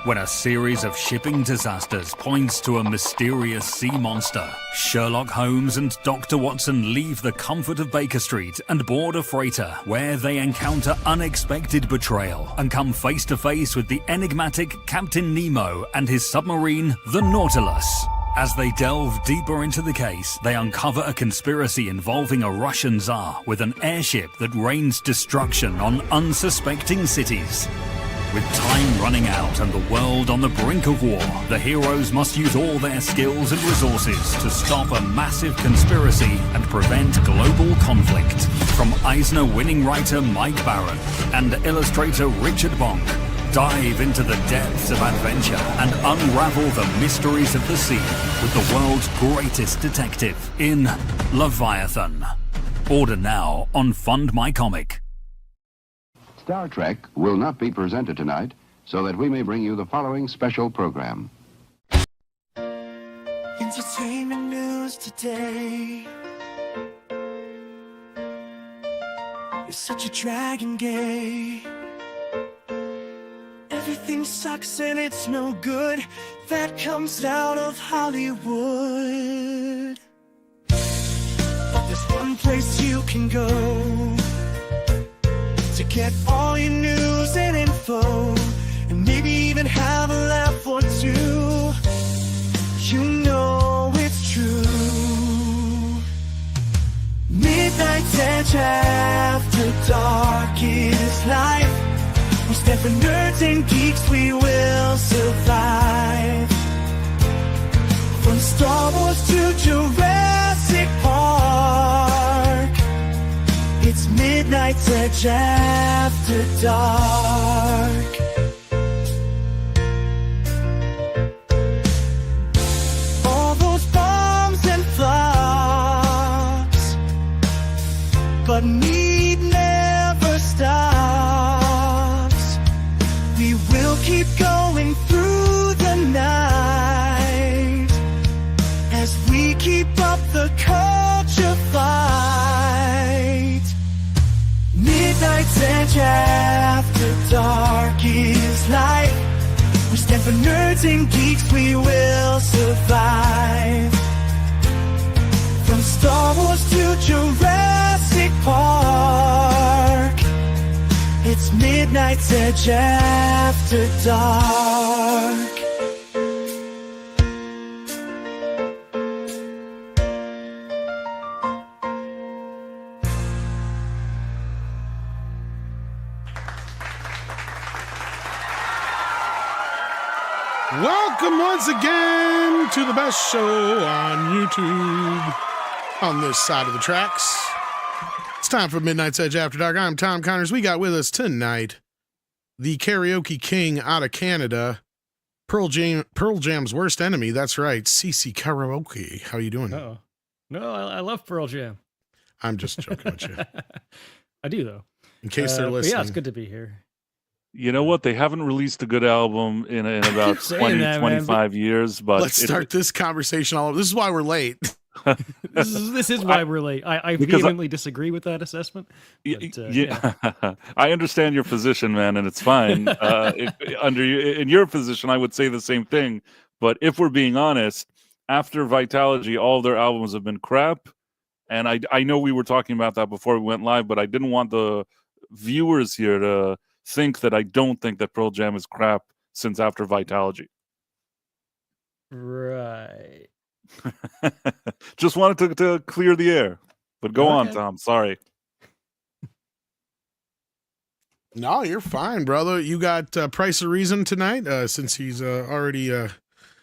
When a series of shipping disasters points to a mysterious sea monster, Sherlock Holmes and Dr. Watson leave the comfort of Baker Street and board a freighter where they encounter unexpected betrayal and come face to face with the enigmatic Captain Nemo and his submarine, the Nautilus. As they delve deeper into the case, they uncover a conspiracy involving a Russian Tsar with an airship that rains destruction on unsuspecting cities. With time running out and the world on the brink of war, the heroes must use all their skills and resources to stop a massive conspiracy and prevent global conflict. From Eisner-winning writer Mike Barron and illustrator Richard Bonk, dive into the depths of adventure and unravel the mysteries of the sea with the world's greatest detective in Leviathan. Order now on Fund My Comic. Star Trek will not be presented tonight, so that we may bring you the following special program. Entertainment news today. You're such a dragon gay. Everything sucks and it's no good. That comes out of Hollywood. But there's one place you can go to get all your news and info, and maybe even have a laugh or two. You know it's true. Midnight's Edge after dark is life. We stand for nerds and geeks, we will survive. From Star Wars to Jurassic Park, it's Midnight's Edge after dark. All those bombs and flops, but need never stops. We will keep going through the night as we keep up the culture fight. Midnight's Edge after dark is life. We stand for nerds and geeks, we will survive. From Star Wars to Jurassic Park, it's Midnight's Edge after dark. Welcome once again to the best show on YouTube on this side of the tracks. It's time for Midnight's Edge After Dark. I'm Tom Connors. We got with us tonight the karaoke king out of Canada, Pearl Jam's worst enemy. That's right, CC Karaoke. How you doing? Oh, no, I love Pearl Jam. I'm just joking with you. I do, though. In case they're listening. Yeah, it's good to be here. You know what? They haven't released a good album in about 25 years. But let's start this conversation all over. This is why we're late. This is why we're late. I vehemently disagree with that assessment. But, yeah. I understand your position, man, and it's fine. In your position, I would say the same thing. But if we're being honest, after Vitalogy, all of their albums have been crap. And I know we were talking about that before we went live, but I didn't want the viewers here to think that I don't think that Pearl Jam is crap since after Vitalogy. Right. Just wanted to clear the air. But go on, Tom. Sorry. No, you're fine, brother. You got Price of Reason tonight, since he's already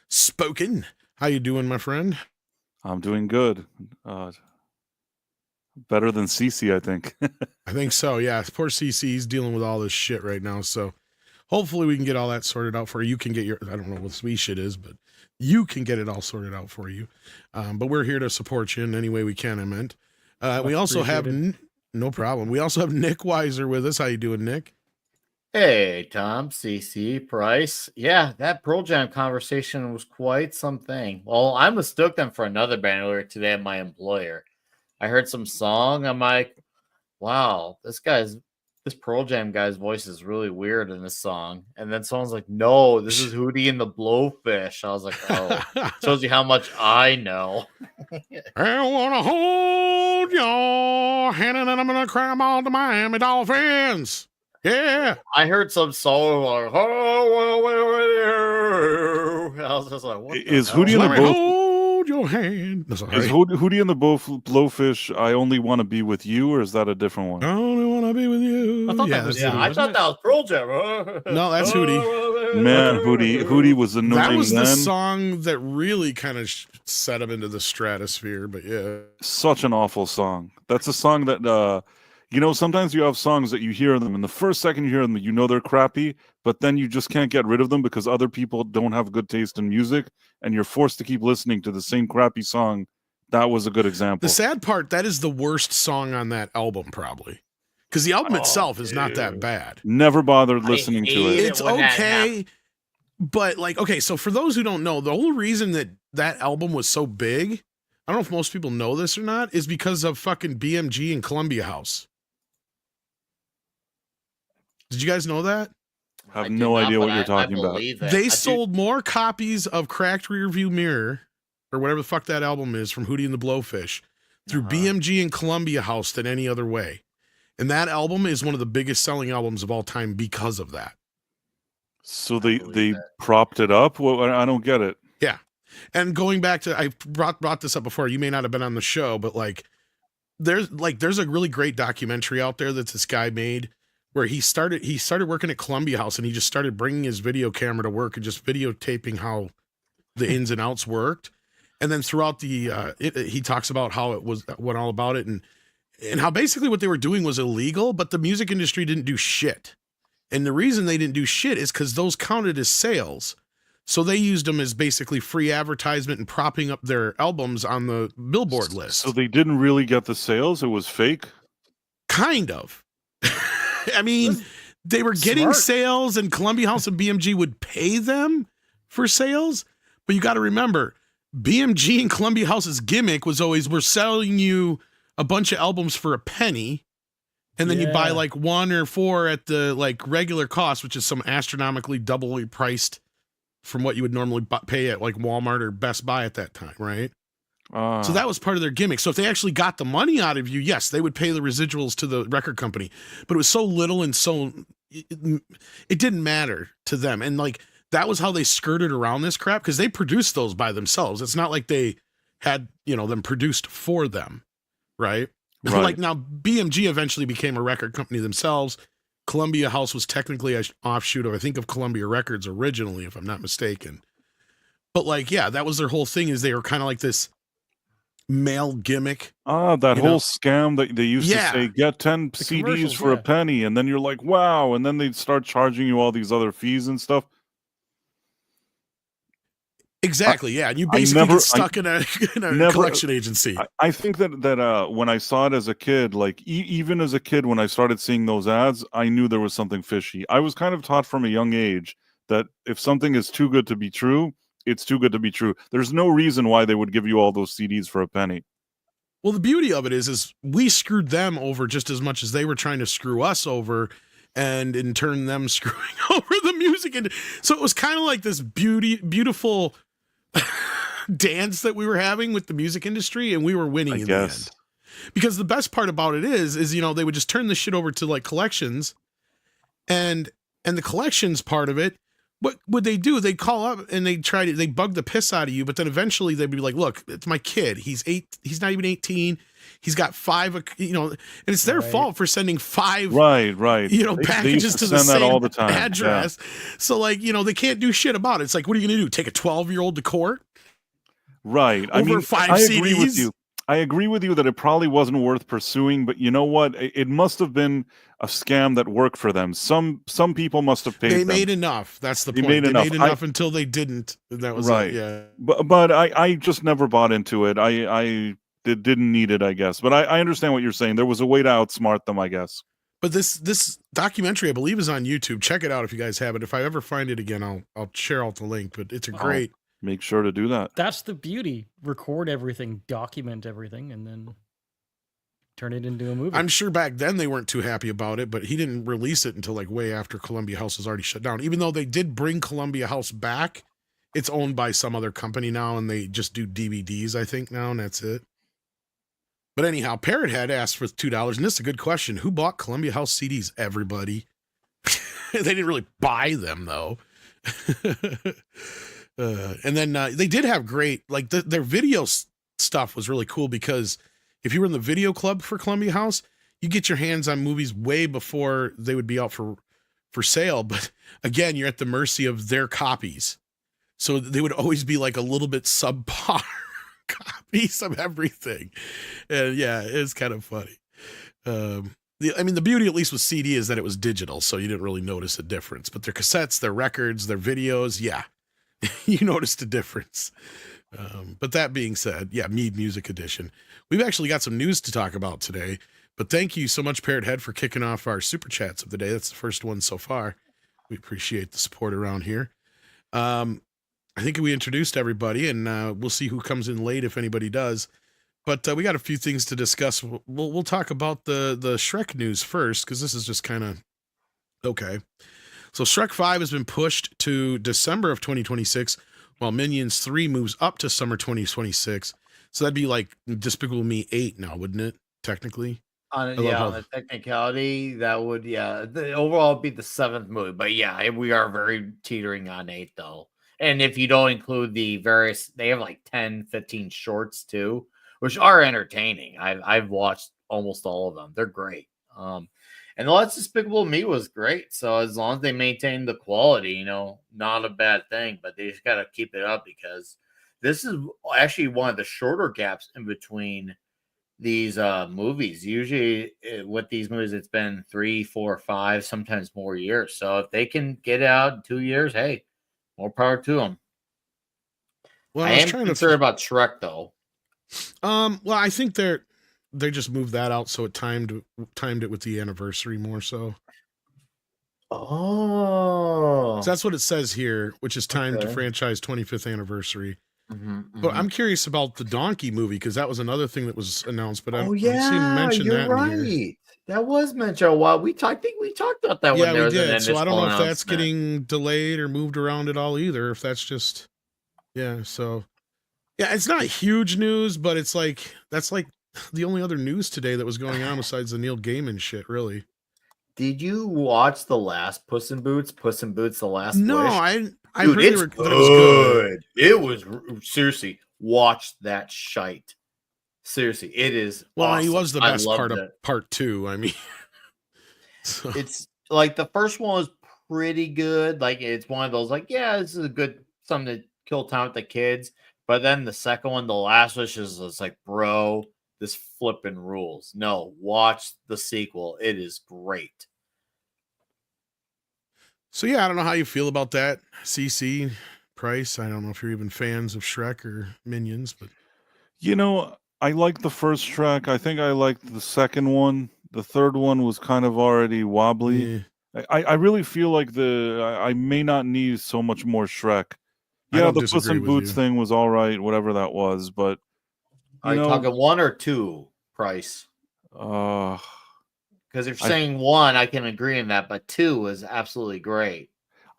spoken. How you doing, my friend? I'm doing good. Better than CC, I think. I think so, yeah. Poor CC, he's dealing with all this shit right now, so hopefully we can get all that sorted out for you. You can get your, I don't know what sweet shit is, but you can get it all sorted out for you. But we're here to support you in any way we can, I meant. We also have, no problem. We also have Nick Weiser with us. How you doing, Nick? Hey, Tom, CC, Price. Yeah, that Pearl Jam conversation was quite something. Well, I mistook them for another band earlier today at my employer. I heard some song. I'm like, wow, this this Pearl Jam guy's voice is really weird in this song. And then someone's like, no, this is Hootie and the Blowfish. I was like, oh, shows you how much I know. I want to hold your hand and I'm going to cram on the Miami Dolphins. Yeah. I heard some song like, oh, I was just like, what Is the hell? Hootie and the Let me Blow- hold your hand. That's all right. Is Hootie and the Blowfish, I Only Want to Be With You, or is that a different one? I only want to be with you. I thought that yeah, was that's Hootie. I Hootie. thought that was Pearl Jam. No, that's Hootie. Man, Hootie was annoying That was the then. song that really kind of set him into the stratosphere, but yeah. Such an awful song. That's a song that, sometimes you have songs that you hear them, and the first second you hear them, you know they're crappy, but then you just can't get rid of them because other people don't have good taste in music, and you're forced to keep listening to the same crappy song. That was a good example. The sad part, that is the worst song on that album, probably. Because the album itself is not that bad. Never bothered listening to hate it. It's when that okay, but so for those who don't know, the whole reason that album was so big, I don't know if most people know this or not, is because of fucking BMG and Columbia House. Did you guys know that? I have no idea what you're talking about. They sold more copies of Cracked Rearview Mirror, or whatever the fuck that album is, from Hootie and the Blowfish, through BMG and Columbia House than any other way. And that album is one of the biggest selling albums of all time because of that. So they propped it up? Well, I don't get it. Yeah. And going back to, I brought this up before, you may not have been on the show, but there's a really great documentary out there that this guy made where he started working at Columbia House, and he just started bringing his video camera to work and just videotaping how the ins and outs worked. And then throughout he talks about how it went all about it, and how basically what they were doing was illegal, but the music industry didn't do shit. And the reason they didn't do shit is because those counted as sales. So they used them as basically free advertisement and propping up their albums on the Billboard list. So they didn't really get the sales? It was fake? Kind of. I mean, they were getting sales, and Columbia House and BMG would pay them for sales. But you got to remember, BMG and Columbia House's gimmick was always, we're selling you a bunch of albums for a penny, and then you buy like 1 or 4 at the regular cost, which is some astronomically doubly priced from what you would normally pay at like Walmart or Best Buy at that time, right? So that was part of their gimmick. So if they actually got the money out of you, yes, they would pay the residuals to the record company, but it was so little and so it didn't matter to them. And that was how they skirted around this crap, because they produced those by themselves. It's not like they had, them produced for them. Right. Now BMG eventually became a record company themselves. Columbia House was technically an offshoot of, I think, of Columbia Records originally, if I'm not mistaken. But that was their whole thing, is they were kind of like this male gimmick. That whole scam that they used to say, get 10 The CDs for a penny, and then you're like, wow, and then they'd start charging you all these other fees and stuff. Exactly, yeah. And you basically get stuck in a collection agency. I think that when I saw it as a kid, even as a kid, when I started seeing those ads, I knew there was something fishy. I was kind of taught from a young age that if something is too good to be true, it's too good to be true. There's no reason why they would give you all those CDs for a penny. Well, the beauty of it is we screwed them over just as much as they were trying to screw us over, and in turn them screwing over the music. And so it was kind of like this beautiful dance that we were having with the music industry, and we were winning in the end. Because the best part about it is they would just turn this shit over to collections, and the collections part of it, what would they do? They'd call up and they bug the piss out of you, but then eventually they'd be like, look, it's my kid. He's not even 18. He's got 5, and it's their fault for sending 5, right. Packages they to the same all the time. address. Yeah. So they can't do shit about it. It's like, what are you going to do? Take a 12-year-old to court? Right. Over 5 CDs? Agree with you. I agree with you that it probably wasn't worth pursuing, but you know what? It must have been a scam that worked for them. Some people must have paid them. They made enough. That's the point. They made enough until they didn't. That was right. Yeah. But I just never bought into it. I didn't need it, I guess. But I understand what you're saying. There was a way to outsmart them, I guess. But this documentary, I believe, is on YouTube. Check it out if you guys have it. If I ever find it again, I'll share out the link. But it's a great. Make sure to do that. That's the beauty. Record everything, document everything, and then turn it into a movie. I'm sure back then they weren't too happy about it, but he didn't release it until like way after Columbia House was already shut down. Even though they did bring Columbia House back, it's owned by some other company now, and they just do DVDs, I think, now, and that's it. But anyhow, Parrot Head asked for $2, and this is a good question. Who bought Columbia House CDs? Everybody. They didn't really buy them, though. And then they did have great, like their video stuff was really cool, because if you were in the video club for Columbia House, you get your hands on movies way before they would be out for sale. But again, you're at the mercy of their copies. So they would always be like a little bit subpar copies of everything. And yeah, it's kind of funny. The beauty, at least with CD, is that it was digital, so you didn't really notice a difference. But their cassettes, their records, their videos, yeah, you noticed a difference. But that being said, yeah, Mead Music Edition. We've actually got some news to talk about today. But thank you so much, Parrot Head, for kicking off our super chats of the day. That's the first one so far. We appreciate the support around here. I think we introduced everybody, and we'll see who comes in late if anybody does. But we got a few things to discuss. We'll talk about the Shrek news first, because this is just kind of okay. So Shrek 5 has been pushed to December of 2026, while Minions 3 moves up to summer 2026. So that'd be like Despicable Me 8 now, wouldn't it? Technically. On the technicality, that would, the overall be the 7th movie. But yeah, we are very teetering on 8, though. And if you don't include the various, they have like 10, 15 shorts too, which are entertaining. I've watched almost all of them. They're great. And the last Despicable Me was great. So as long as they maintain the quality, not a bad thing, but they just got to keep it up, because this is actually one of the shorter gaps in between these movies. Usually with these movies, it's been 3, 4, 5, sometimes more years. So if they can get it out in 2 years, hey, more power to them. Well, I am concerned about Shrek, though. Well, I think they just moved that out, so it timed it with the anniversary more so. Oh, So that's what it says here, which is timed to franchise 25th anniversary. But I'm curious about the Donkey movie, because that was another thing that was announced. But I didn't see him mention you're that. Right. That was mentioned a while. I think we talked about that. Yeah, we did. So I don't know if that's getting delayed or moved around at all either. If that's just, So, yeah, it's not huge news, but it's like that's like the only other news today that was going on besides the Neil Gaiman shit, really. Did you watch the last Puss in Boots? Puss in Boots: The Last No, Wish? I Dude, heard it's that it was good. It was seriously, watch that shite. Seriously, it is. Well, awesome. He was the best part of part 2. I mean, so. It's like the first one was pretty good. Like it's one of those, like, yeah, this is a good something to kill time with the kids. But then the second one, The Last Wish, is like, bro, this flipping rules. No, watch the sequel. It is great. So yeah, I don't know how you feel about that, CC Price. I don't know if you're even fans of Shrek or Minions, but I liked the first Shrek. I think I liked the second one. The third one was kind of already wobbly. Yeah. I really feel like I may not need so much more Shrek. Yeah, the Puss in Boots thing was all right, whatever that was, but are you talking 1 or 2, Price? Because if you're saying 1, I can agree on that, but 2 is absolutely great.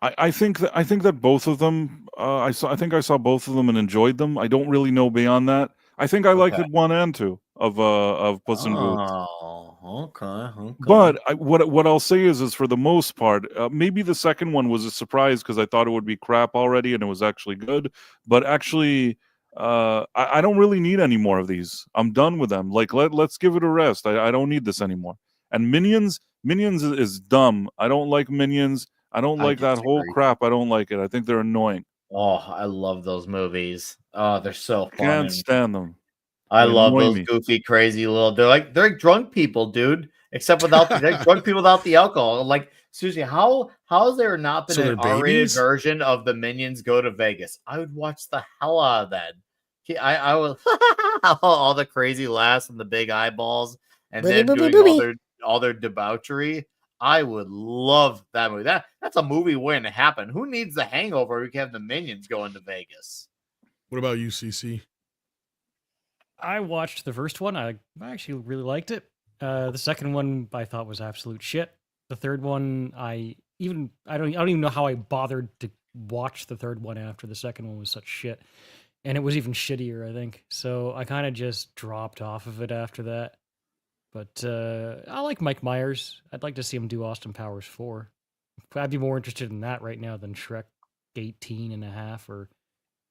I think that both of them. I think I saw both of them and enjoyed them. I don't really know beyond that. I think I liked it 1 and 2 of Puss in Boots. Oh, okay. But what I'll say is for the most part, maybe the second one was a surprise, because I thought it would be crap already, and it was actually good. But actually, I don't really need any more of these. I'm done with them. Like let's give it a rest. I don't need this anymore. And Minions is dumb. I don't like Minions. I don't like that whole crap. I don't like it. I think they're annoying. Oh, I love those movies. Oh, they're so fun. Can't stand them. I love those goofy, crazy little. They're like drunk people, dude. Except without they're drunk people without the alcohol. Like seriously, how has there not been an R-rated version of the Minions Go to Vegas? I would watch the hell out of that. I would all the crazy laughs and the big eyeballs, and then doing all their debauchery. I would love that movie. That's a movie waiting to happen. Who needs The Hangover? We can have the Minions going to Vegas. What about you, CC? I watched the first one. I actually really liked it. The second one I thought was absolute shit. The third one, I don't even know how I bothered to watch the third one after the second one was such shit, and it was even shittier, I think. So I kind of just dropped off of it after that. But I like Mike Myers. I'd like to see him do Austin Powers 4. I'd be more interested in that right now than Shrek 18 and a half or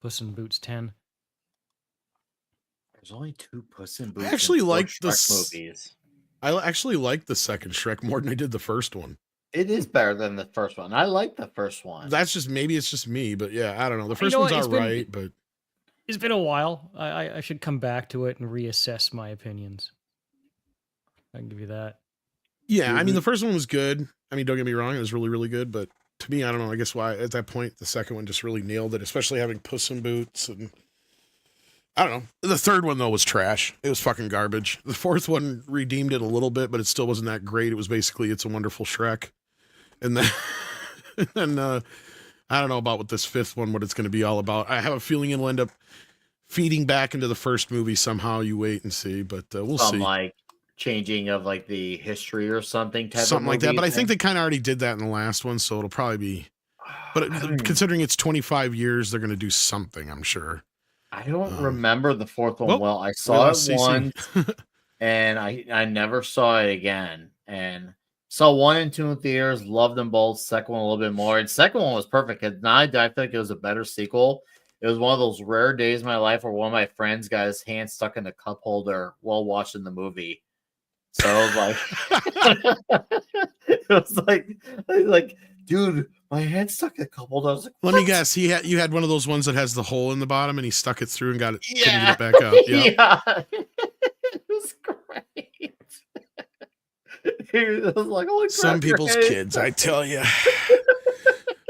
Puss in Boots 10. There's only 2 Puss in Boots. I actually like Shrek movies. I actually like the second Shrek more than I did the first one. It is better than the first one. I like the first one. That's just maybe it's just me, but yeah, I don't know. The first one's alright, but it's been a while. I should come back to it and reassess my opinions. I can give you that. Yeah, I mean the first one was good. I mean, don't get me wrong, it was really, really good, but to me, I don't know, I guess why at that point the second one just really nailed it, especially having Puss in Boots and I don't know. The third one though was trash. It was fucking garbage. The fourth one redeemed it a little bit, but it still wasn't that great. It was basically It's a Wonderful Shrek. And then I don't know about what this fifth one, what it's going to be all about. I have a feeling it'll end up feeding back into the first movie somehow. You wait and see, but we'll see. Like changing of like the history or something. Something like that. But I think they kind of already did that in the last one, so it'll probably be. But considering it's 25 years, they're going to do something, I'm sure. I don't remember the fourth one well. I saw it once, and I never saw it again. And saw 1 and 2 in theaters, loved them both. Second one a little bit more. And second one was perfect. And now I feel like it was a better sequel. It was one of those rare days in my life where one of my friends got his hand stuck in a cup holder while watching the movie. So I was like, dude, my hand's stuck in a cup holder. I was like, let me guess. You had one of those ones that has the hole in the bottom, and he stuck it through and got it. Yeah, couldn't get it back out. Yep. Yeah, it was great. It was like, holy crap, some people's kids, I tell you.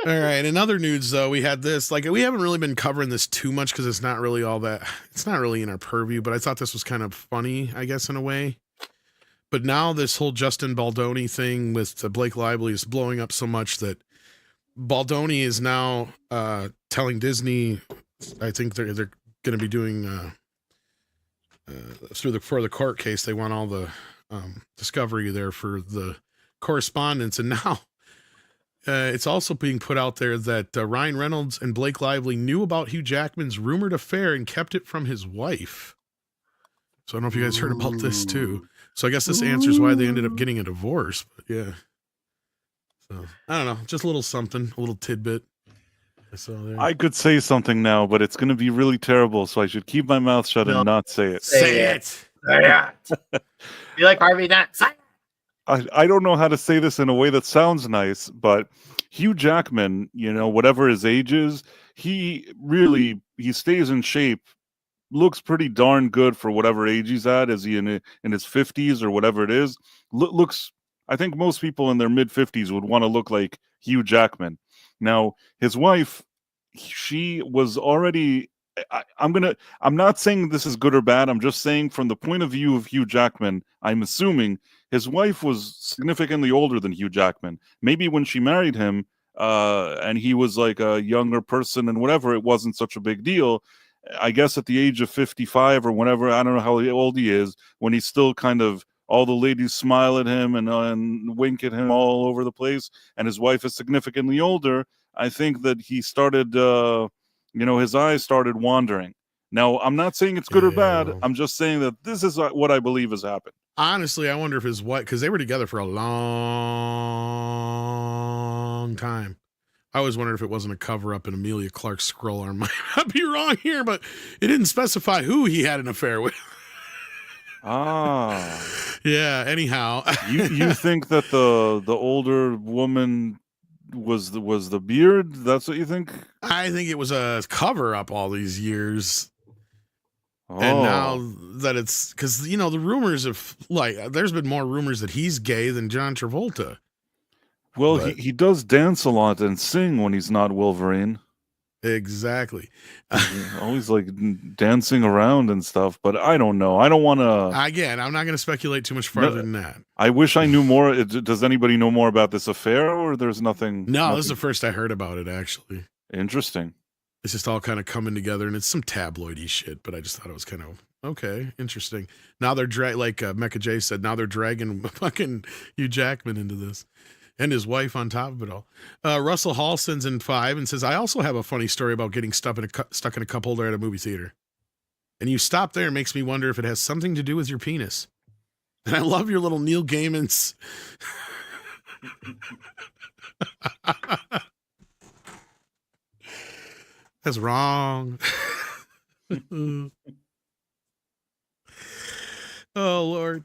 All right. In other news, though, we had this. Like, we haven't really been covering this too much because it's not really all that. It's not really in our purview. But I thought this was kind of funny, I guess, in a way. But now this whole Justin Baldoni thing with Blake Lively is blowing up so much that Baldoni is now telling Disney. I think they're going to be doing for the court case. They want all the discovery there for the correspondence, and now it's also being put out there that Ryan Reynolds and Blake Lively knew about Hugh Jackman's rumored affair and kept it from his wife. So I don't know if you guys heard about this too. So I guess this answers why they ended up getting a divorce. But yeah, so I don't know, just a little something, a little tidbit. I could say something now, but it's going to be really terrible. So I should keep my mouth shut and not say it. Say it. You like Harvey Dent? I don't know how to say this in a way that sounds nice, but Hugh Jackman, whatever his age is, he stays in shape, looks pretty darn good for whatever age he's at. Is he in his 50s or whatever it is? Looks, I think most people in their mid 50s would want to look like Hugh Jackman. Now, his wife, she was already. I'm not saying this is good or bad. I'm just saying from the point of view of Hugh Jackman, I'm assuming his wife was significantly older than Hugh Jackman. Maybe when she married him, and he was like a younger person and whatever, it wasn't such a big deal. I guess at the age of 55 or whatever, I don't know how old he is, when he's still kind of, all the ladies smile at him and wink at him all over the place, and his wife is significantly older, I think that he started, his eyes started wandering. Now, I'm not saying it's good or bad. I'm just saying that this is what I believe has happened. Honestly, I wonder if his wife, because they were together for a long time. I always wondered if it wasn't a cover-up and Emilia Clarke's scroll arm. Might be wrong here, but it didn't specify who he had an affair with. Yeah, anyhow. you think that the older woman was the beard? That's what you think? I think it was a cover-up all these years. And now that it's because the rumors of there's been more rumors that he's gay than John Travolta. Well, he does dance a lot and sing when he's not Wolverine. Exactly. Always like dancing around and stuff, but I don't know. I don't want to. Again, I'm not going to speculate too much further than that. I wish I knew more. Does anybody know more about this affair, or there's nothing? No, this is the first I heard about it, actually. Interesting. It's just all kind of coming together, and it's some tabloidy shit, but I just thought it was kind of Okay, interesting. Now they're like Mecha J said. Now they're dragging fucking Hugh Jackman into this, and his wife on top of it all. Russell Hall sends in 5 and says, "I also have a funny story about getting stuck in a cup holder at a movie theater. And you stop there, makes me wonder if it has something to do with your penis. And I love your little Neil Gaiman's." That's wrong. Oh, Lord.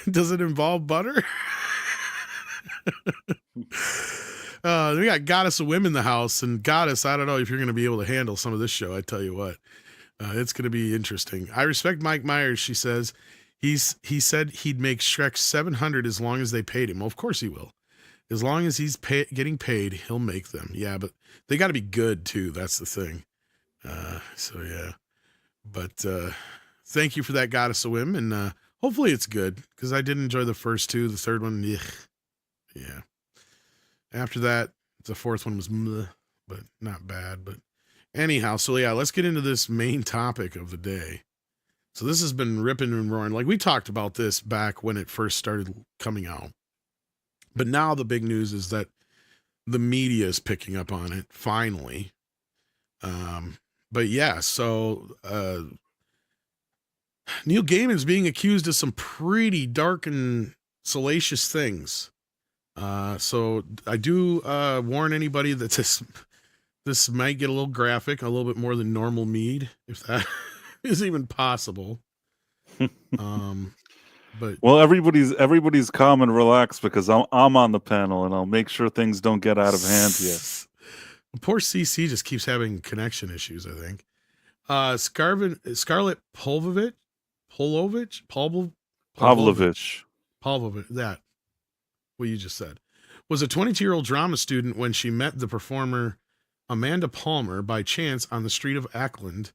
Does it involve butter? We got Goddess of Women in the house. And Goddess, I don't know if you're going to be able to handle some of this show. I tell you what. It's going to be interesting. I respect Mike Myers, she says. He said he'd make Shrek 700 as long as they paid him. Well, of course he will. As long as he's getting paid, he'll make them. Yeah, but they got to be good, too. That's the thing. So, yeah. But thank you for that, Goddess of Women. And hopefully it's good, because I did enjoy the first 2. The third one, yeah. After that, the fourth one was but not bad. But anyhow, so yeah, let's get into this main topic of the day. So this has been ripping and roaring. Like we talked about this back when it first started coming out. But now the big news is that the media is picking up on it, finally. But yeah, so Neil Gaiman is being accused of some pretty dark and salacious things. So I do warn anybody that this might get a little graphic, a little bit more than normal mead, if that is even possible. But well, everybody's calm and relaxed because I'm on the panel and I'll make sure things don't get out of hand here. Poor CC just keeps having connection issues, I think. Scarlett Pavlovich, that what you just said, was a 22-year-old drama student when she met the performer Amanda Palmer by chance on the street of Ackland.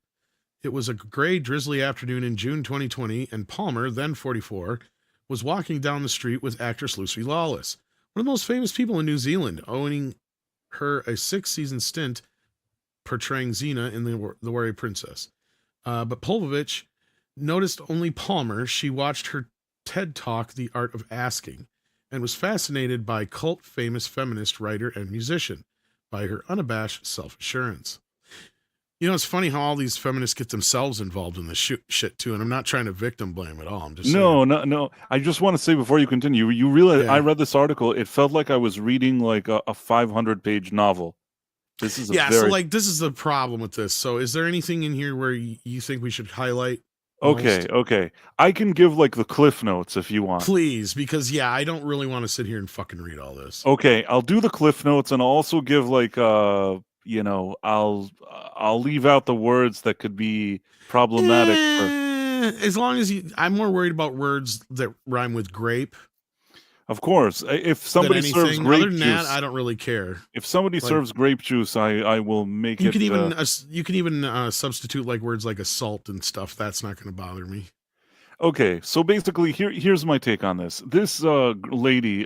It was a gray, drizzly afternoon in June 2020, and Palmer, then 44, was walking down the street with actress Lucy Lawless, one of the most famous people in New Zealand, owing her a 6-season stint portraying Xena in The Warrior Princess. But Pavlovich noticed only Palmer. She watched her TED Talk, The Art of Asking, and was fascinated by cult famous feminist writer and musician, by her unabashed self-assurance. You know, it's funny how all these feminists get themselves involved in this shit too, and I'm not trying to victim blame at all. I'm just saying. No. I just want to say before you continue, you realize I read this article. It felt like I was reading like a 500-page novel. This is so like this is the problem with this. So, is there anything in here where you think we should highlight? Okay. I can give like the cliff notes if you want. Please, because I don't really want to sit here and fucking read all this. Okay, I'll do the cliff notes and I'll also give like I'll leave out the words that could be problematic. As long as I'm more worried about words that rhyme with grape. Of course, if somebody serves grape other than juice, that, I don't really care. If somebody serves grape juice, I will make you it. You can even substitute like words like assault and stuff. That's not going to bother me. Okay, so basically, here's my take on this. This lady,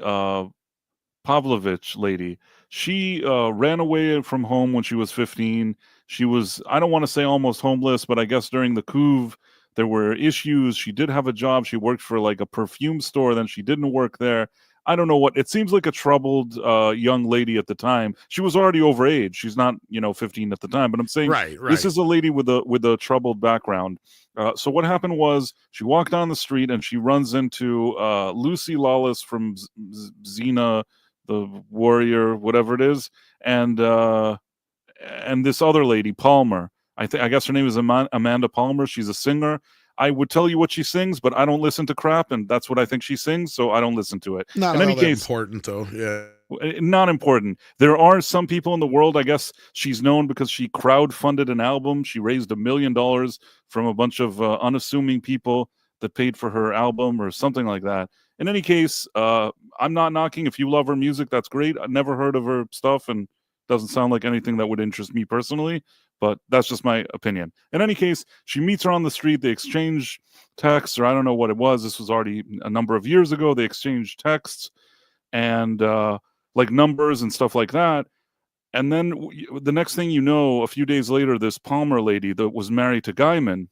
Pavlovich lady, she ran away from home when she was 15. She was, I don't want to say almost homeless, but I guess during the coup, there were issues. She did have a job. She worked for like a perfume store. Then she didn't work there. I don't know what. It seems like a troubled young lady at the time. She was already over age. She's not, 15 at the time. But I'm saying this is a lady with a troubled background. So what happened was she walked down the street and she runs into Lucy Lawless from Xena, the Warrior, whatever it is, and this other lady, Palmer. I guess her name is Amanda Palmer. She's a singer. I would tell you what she sings, but I don't listen to crap, and that's what I think she sings, so I don't listen to it. Not in any case, important though. Yeah, not important. There are some people in the world. I guess she's known because she crowdfunded an album. She raised $1 million from a bunch of unassuming people that paid for her album or something like that. In any case, I'm not knocking. If you love her music, that's great. I've never heard of her stuff, and doesn't sound like anything that would interest me personally. But that's just my opinion. In any case, she meets her on the street. They exchange texts, or I don't know what it was. This was already a number of years ago. They exchanged texts and like numbers and stuff like that. And then the next thing you know, a few days later, this Palmer lady that was married to Gaiman,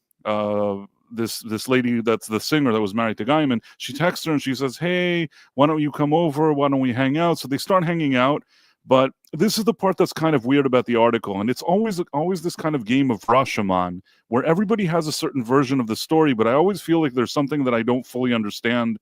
this lady that's the singer that was married to Gaiman. She texts her and she says, "Hey, why don't you come over? Why don't we hang out?" So they start hanging out. But this is the part that's kind of weird about the article, and it's always this kind of game of Rashomon, where everybody has a certain version of the story, but I always feel like there's something that I don't fully understand.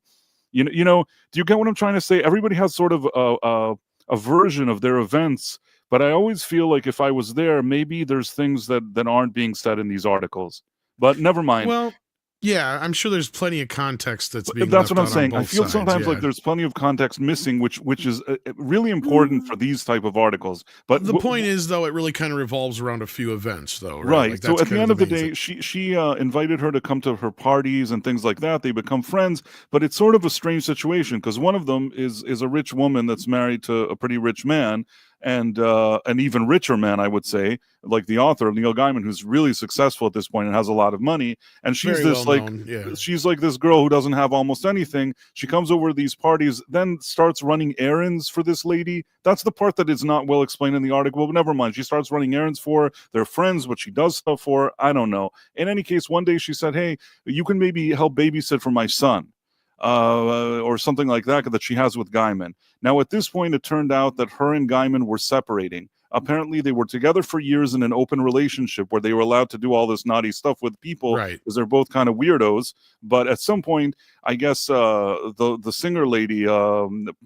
Do you get what I'm trying to say? Everybody has sort of a version of their events, but I always feel like if I was there, maybe there's things that aren't being said in these articles. But never mind. Well, yeah, I'm sure there's plenty of context that's being That's left what I'm out on saying. I both feel sides, sometimes yeah. like there's plenty of context missing, which is really important for these type of articles. But the point is, though, it really kind of revolves around a few events, though, right? Right. Like, So that's at the kind end of the main day, she invited her to come to her parties and things like that. They become friends, but it's sort of a strange situation because one of them is a rich woman that's married to a pretty rich man, and an even richer man, I would say, like the author of Neil Gaiman, who's really successful at this point and has a lot of money. And she's Very this well known, yeah. she's like this girl who doesn't have almost anything. She comes over to these parties, then starts running errands for this lady. That's the part that is not well explained in the article, but never mind. She starts running errands for her. They're friends, but she does stuff for her. I don't know. In any case, one day she said, "Hey, you can maybe help babysit for my son." Or something like that she has with Gaiman. Now, at this point, it turned out that her and Gaiman were separating. Apparently, they were together for years in an open relationship where they were allowed to do all this naughty stuff with people, Right. because they're both kind of weirdos. But at some point, I guess the singer lady,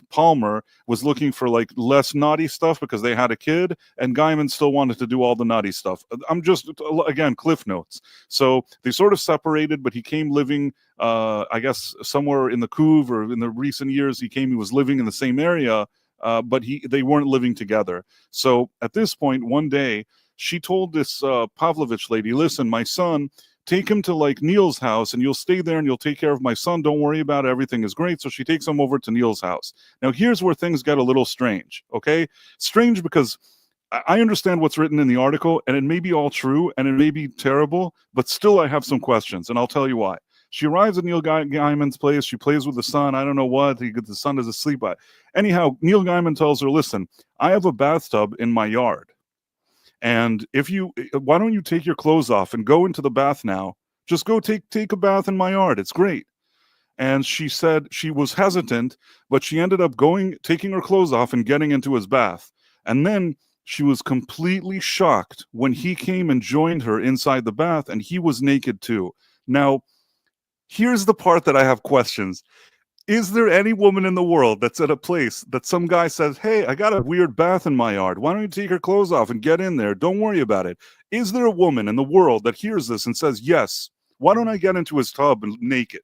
Palmer, was looking for like less naughty stuff because they had a kid, and Gaiman still wanted to do all the naughty stuff. I'm just, again, Cliff Notes. So they sort of separated, but he came living, I guess, somewhere in the Couve, or in the recent years, he was living in the same area. But they weren't living together. So at this point, one day, she told this Pavlovich lady, "Listen, my son, take him to like Neil's house and you'll stay there and you'll take care of my son. Don't worry about it. Everything is great." So she takes him over to Neil's house. Now, here's where things get a little strange, okay? Strange because I understand what's written in the article, and it may be all true, and it may be terrible, but still I have some questions, and I'll tell you why. She arrives at Neil Gaiman's place. She plays with the son. I don't know what. The son is asleep. Anyhow, Neil Gaiman tells her, "Listen, I have a bathtub in my yard. And why don't you take your clothes off and go into the bath now? Just go take a bath in my yard. It's great." And she said she was hesitant, but she ended up taking her clothes off and getting into his bath. And then she was completely shocked when he came and joined her inside the bath, and he was naked too. Now, here's the part that I have questions. Is there any woman in the world that's at a place that some guy says, "Hey, I got a weird bath in my yard. Why don't you take your clothes off and get in there? Don't worry about it." Is there a woman in the world that hears this and says, "Yes, why don't I get into his tub naked?"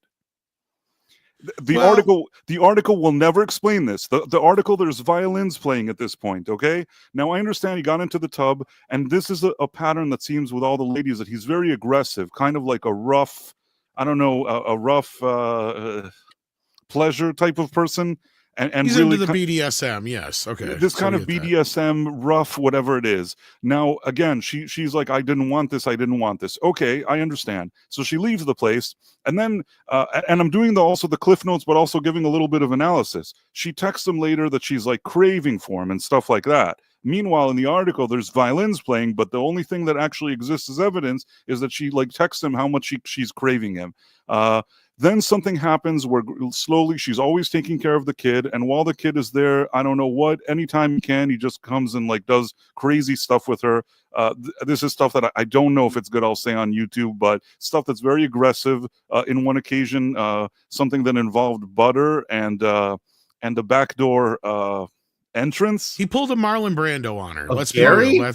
The article will never explain this. The article, there's violins playing at this point, okay? Now, I understand he got into the tub, and this is a pattern that seems with all the ladies, that he's very aggressive, kind of like a rough, I don't know, a rough pleasure type of person. And he's really into the BDSM, yes. Okay. This so kind I of get that. BDSM, rough, whatever it is. Now, again, she's like, "I didn't want this. I didn't want this." Okay, I understand. So she leaves the place, and then, and I'm doing also the Cliff Notes, but also giving a little bit of analysis. She texts him later that she's like craving for him and stuff like that. Meanwhile, in the article, there's violins playing, but the only thing that actually exists as evidence is that she like texts him how much she's craving him. Then something happens where slowly she's always taking care of the kid, and while the kid is there, I don't know what, anytime he can, he just comes and like does crazy stuff with her. This is stuff that I don't know if it's good, I'll say, on YouTube, but stuff that's very aggressive. In one occasion, something that involved butter and the backdoor entrance. He pulled a Marlon Brando on her. Let's be Gary? real.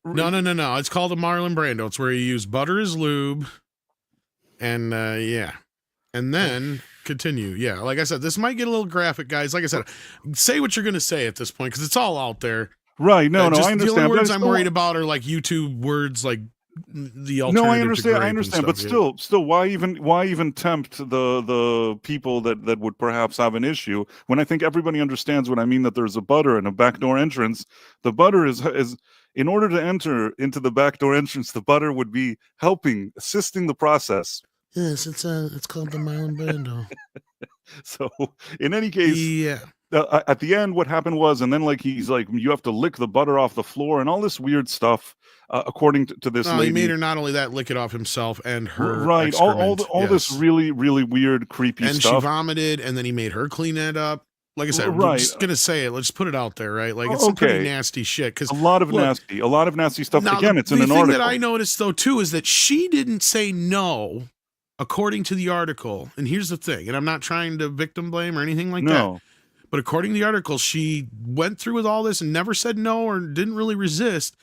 No. It's called a Marlon Brando. It's where you use butter as lube, and yeah. And then continue. Yeah, like I said, this might get a little graphic, guys. Like I said, say what you're going to say at this point, because it's all out there. Right. No, just I understand. The only words but I'm worried about are like YouTube words, like the alternative. No, I understand. but still, why even tempt the people that would perhaps have an issue, when I think everybody understands what I mean, that there's a butter and a backdoor entrance. The butter is in order to enter into the backdoor entrance, the butter would be assisting the process. Yes, it's called the Marlon Brando. So in any case, Yeah. at the end, what happened was, and then like he's like, you have to lick the butter off the floor and all this weird stuff, according to this No, he made lady. her not only that lick it off himself and her Right, excrement. all this Yes. really, really weird, creepy And she stuff. vomited, and then he made her clean that up. Like I said, we're Right. just gonna say it. Let's put it out there, right? Like it's some pretty Okay. nasty shit. Because A lot of nasty stuff. now, Again, it's in the an thing article. that I noticed though too is that she didn't say no, according to the article. And here's the thing, and I'm not trying to victim blame or anything like that. No. But according to the article, she went through with all this and never said no or didn't really resist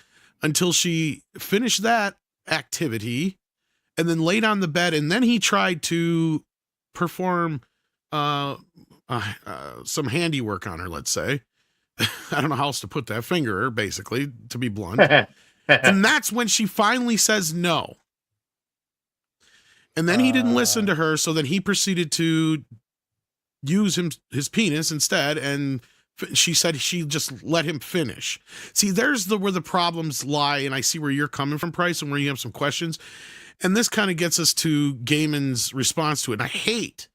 until she finished that activity and then laid on the bed. And then he tried to perform some handiwork on her, let's say. I don't know how else to put that, finger her, basically, to be blunt. And that's when she finally says no. And then he didn't listen to her, so then he proceeded to use his penis instead, and she said she just let him finish. See, there's where the problems lie, and I see where you're coming from, Price, and where you have some questions. And this kind of gets us to Gaiman's response to it. And I hate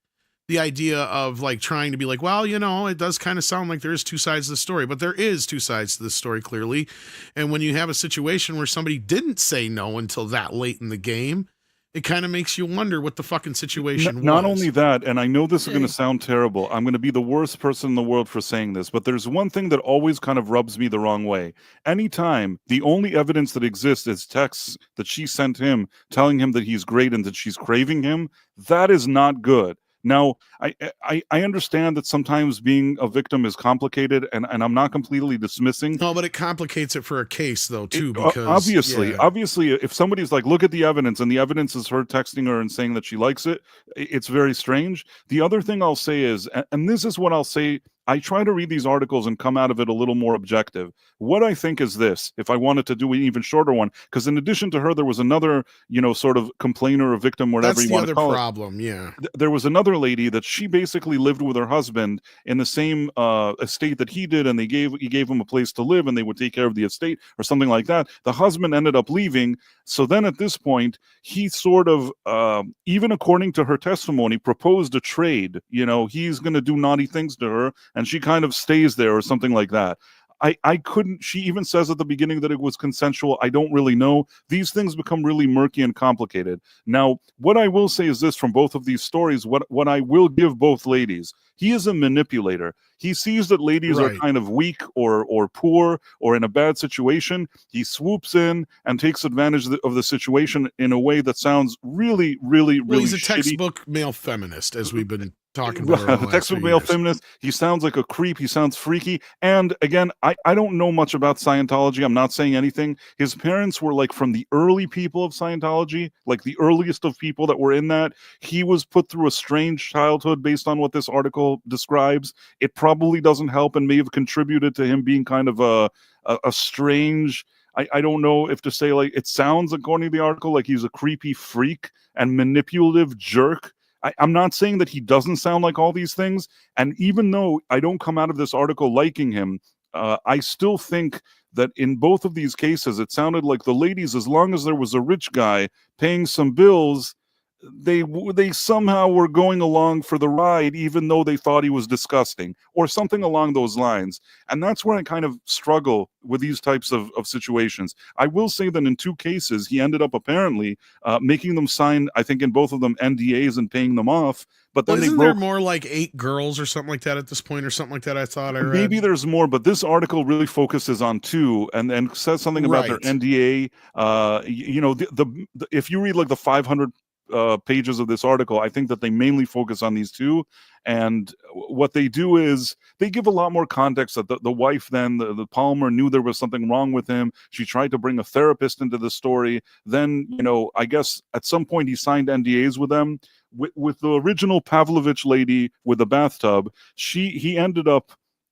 the idea of like trying to be like, well, it does kind of sound like there is two sides to the story, but there is two sides to the story, clearly. And when you have a situation where somebody didn't say no until that late in the game, it kind of makes you wonder what the fucking situation was. Not only that, and I know this is going to sound terrible. I'm going to be the worst person in the world for saying this, but there's one thing that always kind of rubs me the wrong way. Anytime the only evidence that exists is texts that she sent him telling him that he's great and that she's craving him, that is not good. Now, I understand that sometimes being a victim is complicated, and I'm not completely dismissing. No, but it complicates it for a case, though, too, because... Obviously, if somebody's like, look at the evidence, and the evidence is her texting her and saying that she likes it, it's very strange. The other thing I'll say is, and this is what I'll say, I try to read these articles and come out of it a little more objective. What I think is this, if I wanted to do an even shorter one, because in addition to her, there was another, sort of complainer or victim, whatever you want to call it. That's the other problem, yeah. There was another lady that she basically lived with her husband in the same estate that he did, and he gave him a place to live, and they would take care of the estate or something like that. The husband ended up leaving. So then at this point, he sort of, even according to her testimony, proposed a trade. He's going to do naughty things to her, and she kind of stays there or something like that. I couldn't, she even says at the beginning that it was consensual. I don't really know. These things become really murky and complicated. Now, what I will say is this from both of these stories, what I will give both ladies, he is a manipulator. He sees that ladies are kind of weak or poor or in a bad situation. He swoops in and takes advantage of the situation in a way that sounds really, really, really he's a shitty. Textbook male feminist, as we've been talking about. The textbook male feminist. He sounds like a creep. He sounds freaky. And again, I don't know much about Scientology. I'm not saying anything. His parents were like from the early people of Scientology, like the earliest of people that were in that. He was put through a strange childhood based on what this article describes. It probably doesn't help and may have contributed to him being kind of a strange, I don't know if to say, like, it sounds, according to the article, like he's a creepy freak and manipulative jerk. I'm not saying that he doesn't sound like all these things. And even though I don't come out of this article liking him, I still think that in both of these cases, it sounded like the ladies, as long as there was a rich guy paying some bills, they somehow were going along for the ride, even though they thought he was disgusting or something along those lines. And that's where I kind of struggle with these types of situations. I will say that in two cases, he ended up apparently making them sign, I think in both of them, NDAs and paying them off. But then isn't there more like 8 girls or something like that at this point, or something like that? I thought I read. Maybe there's more, but this article really focuses on 2 and says something about their NDA. If you read like the 500 pages of this article, I think that they mainly focus on these 2. And what they do is they give a lot more context that the wife then, the Palmer, knew there was something wrong with him. She tried to bring a therapist into the story. Then, I guess at some point he signed NDAs with them. With the original Pavlovich lady with the bathtub, he ended up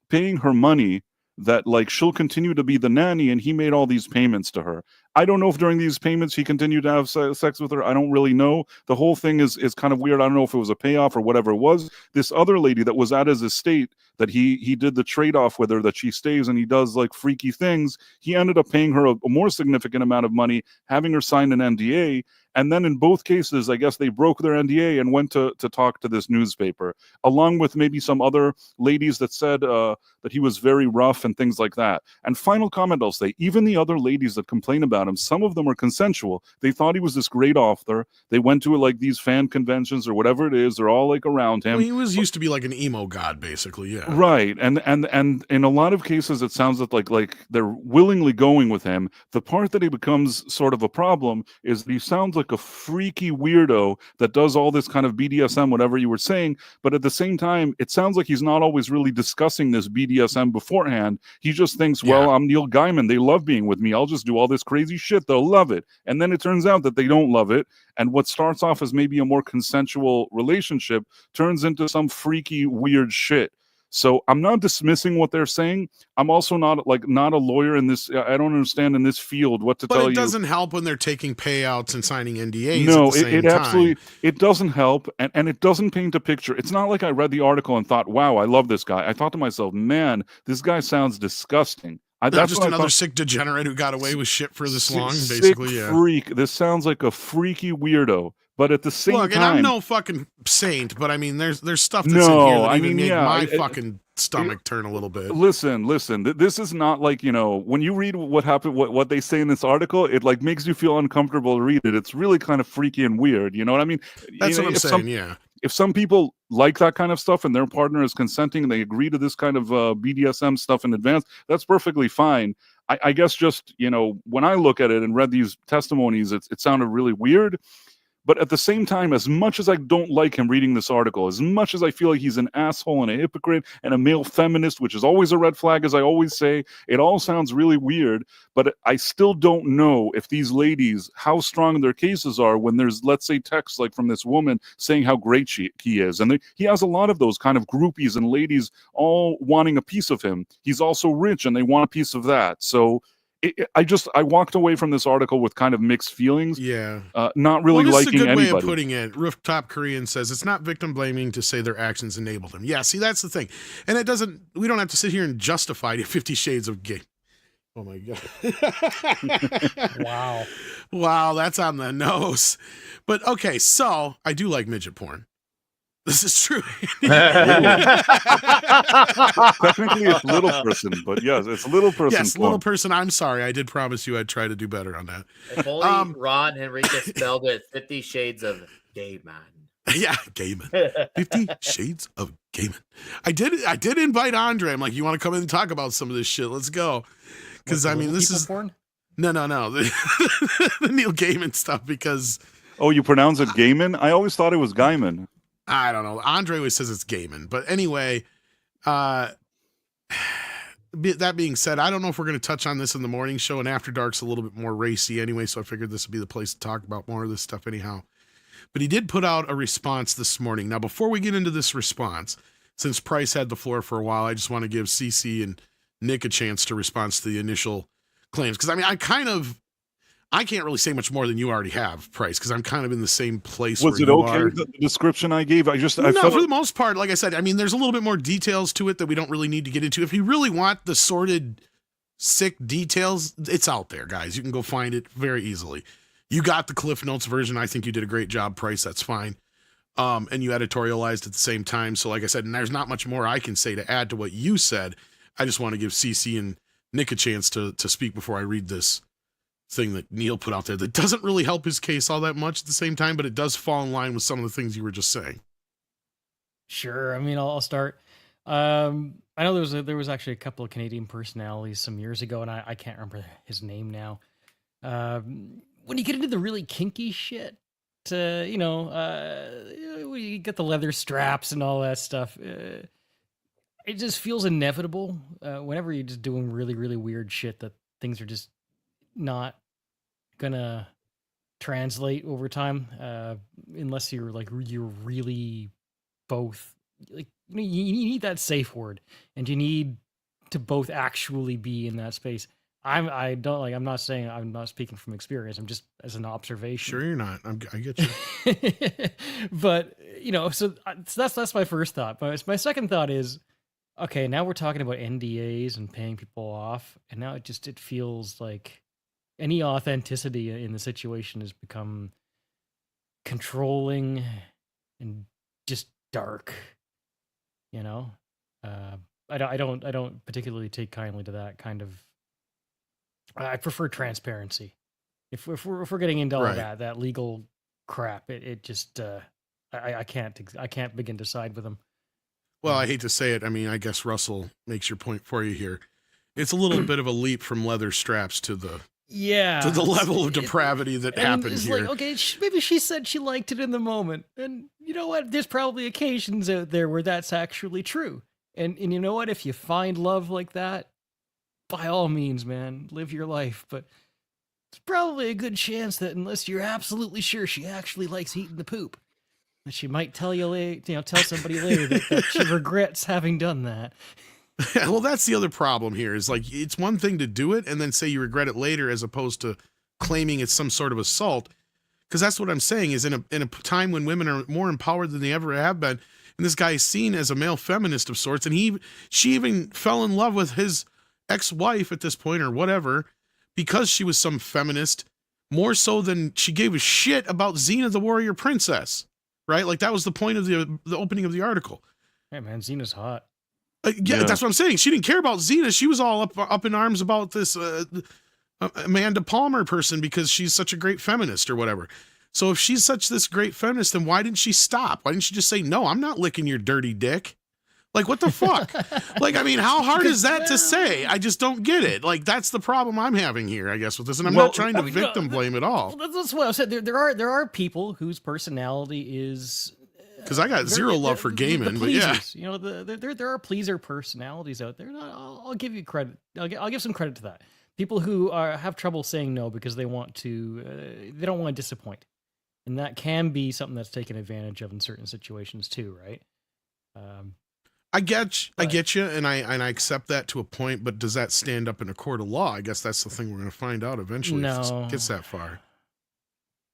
paying her money that like she'll continue to be the nanny, and he made all these payments to her. I don't know if during these payments he continued to have sex with her. I don't really know. The whole thing is kind of weird. I don't know if it was a payoff or whatever it was. This other lady that was at his estate that he did the trade-off with her, that she stays and he does like freaky things, he ended up paying her a more significant amount of money, having her sign an NDA. And then in both cases, I guess they broke their NDA and went to talk to this newspaper, along with maybe some other ladies that said that he was very rough and things like that. And final comment I'll say, even the other ladies that complain about him, some of them were consensual. They thought he was this great author. They went to like these fan conventions or whatever it is. They're all like around him. Well, he was used to be like an emo god, basically, yeah. Right. And in a lot of cases, it sounds like they're willingly going with him. The part that he becomes sort of a problem is that he sounds like a freaky weirdo that does all this kind of BDSM, whatever you were saying. But at the same time, it sounds like he's not always really discussing this BDSM beforehand. He just thinks, well, I'm Neil Gaiman. They love being with me. I'll just do all this crazy shit. They'll love it. And then it turns out that they don't love it. And what starts off as maybe a more consensual relationship turns into some freaky, weird shit. So I'm not dismissing what they're saying. I'm also not a lawyer in this. I don't understand in this field what to tell you. But it doesn't help when they're taking payouts and signing NDAs. No, at the same it absolutely time. It doesn't help, and it doesn't paint a picture. It's not like I read the article and thought, "Wow, I love this guy." I thought to myself, "Man, this guy sounds disgusting." That's just another sick degenerate who got away with shit for this long, sick basically. Yeah. Freak. This sounds like a freaky weirdo. But at the same time, and I'm no fucking saint, but I mean, there's stuff that's in here that even made my fucking stomach turn a little bit. Listen. This is not like, when you read what happened, what they say in this article, it like makes you feel uncomfortable to read it. It's really kind of freaky and weird. You know what I mean? That's what I'm saying. Yeah. If some people like that kind of stuff and their partner is consenting and they agree to this kind of BDSM stuff in advance, that's perfectly fine. I guess just, when I look at it and read these testimonies, it sounded really weird. But at the same time, as much as I don't like him reading this article, as much as I feel like he's an asshole and a hypocrite and a male feminist, which is always a red flag, as I always say, it all sounds really weird. But I still don't know if these ladies, how strong their cases are when there's, let's say, texts like from this woman saying how great he is. And he has a lot of those kind of groupies and ladies all wanting a piece of him. He's also rich and they want a piece of that. So I walked away from this article with kind of mixed feelings. Yeah. Not really liking anybody. That's a good way of putting it. Rooftop Korean says it's not victim blaming to say their actions enabled him. Yeah, see, that's the thing. And we don't have to sit here and justify 50 Shades of Gay. Oh my God. Wow. Wow, that's on the nose. But okay, so I do like midget porn. This is true. Technically, it's little person, but yes, it's little person. Yes, little person. I'm sorry. I did promise you I'd try to do better on that. If only Ron Enriquez spelled it 50 Shades of Gaiman. Yeah, Gaiman. 50 Shades of Gaiman. I did invite Andre. I'm like, you want to come in and talk about some of this shit? Let's go. Because I mean, this is porn? No. The Neil Gaiman stuff. Because you pronounce it Gaiman? I always thought it was Gaiman. I don't know. Andre always says it's Gaiman. But anyway, that being said, I don't know if we're going to touch on this in the morning show, and After Dark's a little bit more racy anyway, so I figured this would be the place to talk about more of this stuff anyhow. But he did put out a response this morning. Now, before we get into this response, since Price had the floor for a while, I just want to give CC and Nick a chance to respond to the initial claims. Because, I mean, I can't really say much more than you already have, Price, because I'm kind of in the same place. Was it okay, the description I gave? For the most part, like I said, I mean, there's a little bit more details to it that we don't really need to get into. If you really want the sordid, sick details, it's out there, guys. You can go find it very easily. You got the Cliff Notes version. I think you did a great job, Price. That's fine. And you editorialized at the same time. So like I said, and there's not much more I can say to add to what you said. I just want to give CC and Nick a chance to speak before I read this thing that Neil put out there that doesn't really help his case all that much at the same time, but it does fall in line with some of the things you were just saying. Sure. I mean, I'll start. I know there was actually a couple of Canadian personalities some years ago, and I can't remember his name now. When you get into the really kinky shit, you get the leather straps and all that stuff. It just feels inevitable whenever you're just doing really, really weird shit that things are just not gonna translate over time, unless you're really both you need that safe word, and you need to both actually be in that space. I'm not saying, I'm not speaking from experience. I'm just as an observation. Sure, you're not. I get you. But so that's my first thought. But my second thought is, okay, now we're talking about NDAs and paying people off, and now it feels like any authenticity in the situation has become controlling and just dark. You know, I don't particularly take kindly to that kind of. I prefer transparency. If we're getting into all Right. that legal crap, it just I can't begin to side with them. Well, I hate to say it. I mean, I guess Russell makes your point for you here. It's a little bit of a leap from leather straps to the Yeah, level of depravity that and happened it's here. like, okay, maybe she said she liked it in the moment, and you know what? There's probably occasions out there where that's actually true. And you know what? If you find love like that, by all means, man, live your life. But it's probably a good chance that unless you're absolutely sure she actually likes eating the poop, that she might tell you later, tell somebody later that she regrets having done that. Well, that's the other problem here is like, it's one thing to do it and then say you regret it later as opposed to claiming it's some sort of assault. Because that's what I'm saying is in a time when women are more empowered than they ever have been. And this guy is seen as a male feminist of sorts. And she even fell in love with his ex-wife at this point or whatever, because she was some feminist, more so than she gave a shit about Xena the Warrior Princess, right? Like that was the point of the opening of the article. Hey man, Xena's hot. Yeah, that's what I'm saying. She didn't care about Xena. She was all up in arms about this Amanda Palmer person because she's such a great feminist or whatever. So if she's this great feminist, then why didn't she stop? Why didn't she just say, no, I'm not licking your dirty dick? Like, what the fuck? Like, I mean, how hard is that to say? I just don't get it. Like, that's the problem I'm having here, I guess, with this. And I'm not trying to victim blame at all. That's what I said. There are people whose personality is... Because I got zero love for Gaiman, but yeah. You know, there are pleaser personalities out there. And I'll give you credit. I'll give some credit to that. People who have trouble saying no because they don't want to disappoint. And that can be something that's taken advantage of in certain situations too, right? I get you, and I accept that to a point, but does that stand up in a court of law? I guess that's the thing we're going to find out eventually if it gets that far.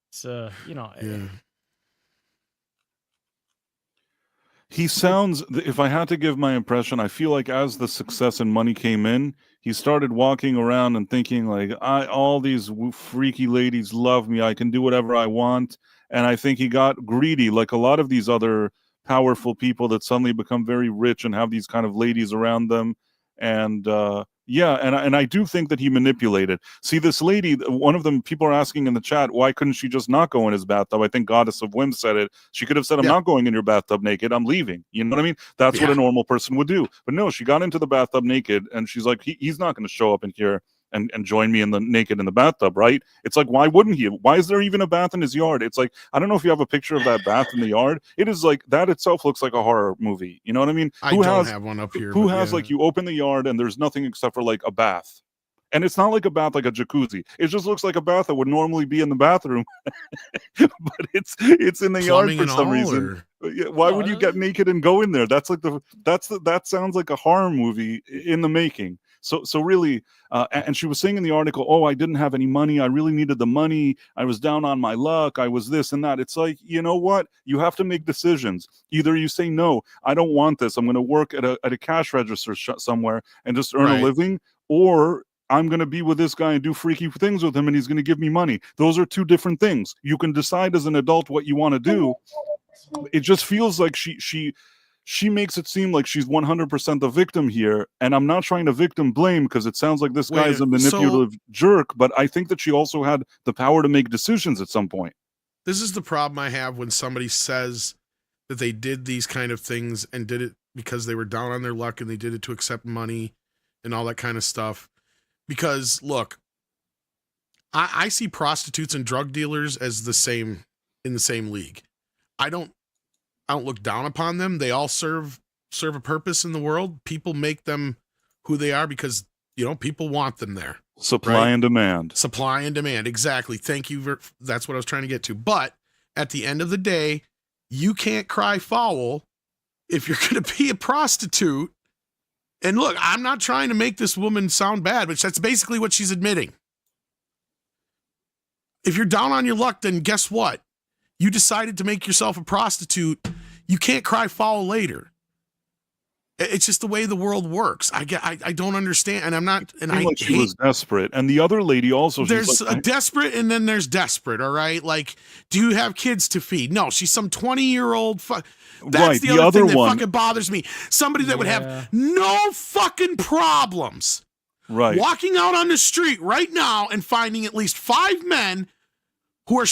It's, you know... Yeah. He sounds, if I had to give my impression, I feel like as the success and money came in, he started walking around and thinking like, all these freaky ladies love me. I can do whatever I want. And I think he got greedy, like a lot of these other powerful people that suddenly become very rich and have these kind of ladies around them. And and I do think that he manipulated. See, this lady, one of them, people are asking in the chat, why couldn't she just not go in his bathtub? I think Goddess of Whim said it. She could have said, I'm not going in your bathtub naked. I'm leaving. You know what I mean? That's what a normal person would do. But no, she got into the bathtub naked, and she's like, he's not going to show up in here and join me naked in the bathtub, right? It's like, why wouldn't he? Why is there even a bath in his yard? It's like, I don't know if you have a picture of that bath in the yard. It is like, that itself looks like a horror movie. You know what I mean? I don't have one up here. Who has like, you open the yard and there's nothing except for like a bath. And it's not like a bath like a jacuzzi. It just looks like a bath that would normally be in the bathroom. But it's in the yard for some reason. Why would you get naked and go in there? That's like that sounds like a horror movie in the making. So really, and she was saying in the article, oh, I didn't have any money. I really needed the money. I was down on my luck. I was this and that. It's like, you know what? You have to make decisions. Either you say, no, I don't want this. I'm going to work at a cash register somewhere and just earn a living, or I'm going to be with this guy and do freaky things with him and he's going to give me money. Those are two different things. You can decide as an adult what you want to do. It just feels like she makes it seem like she's 100% the victim here. And I'm not trying to victim blame because it sounds like this guy is a manipulative jerk, but I think that she also had the power to make decisions at some point. This is the problem I have when somebody says that they did these kind of things and did it because they were down on their luck and they did it to accept money and all that kind of stuff. Because look, I see prostitutes and drug dealers as in the same league. I don't look down upon them. They all serve a purpose in the world. People make them who they are because, people want them there. Supply and demand. Supply and demand. Exactly. Thank you. That's what I was trying to get to. But at the end of the day, you can't cry foul if you're going to be a prostitute. And look, I'm not trying to make this woman sound bad, but that's basically what she's admitting. If you're down on your luck, then guess what? You decided to make yourself a prostitute. You can't cry foul later. It's just the way the world works. I don't understand, and I'm not. And I like she was desperate, and the other lady also. There's like, a desperate, and then there's desperate. All right, like, do you have kids to feed? No, she's some 20-year-old. That's right, the other thing that fucking bothers me. Somebody that would have no fucking problems, right, walking out on the street right now and finding at least 5 men who are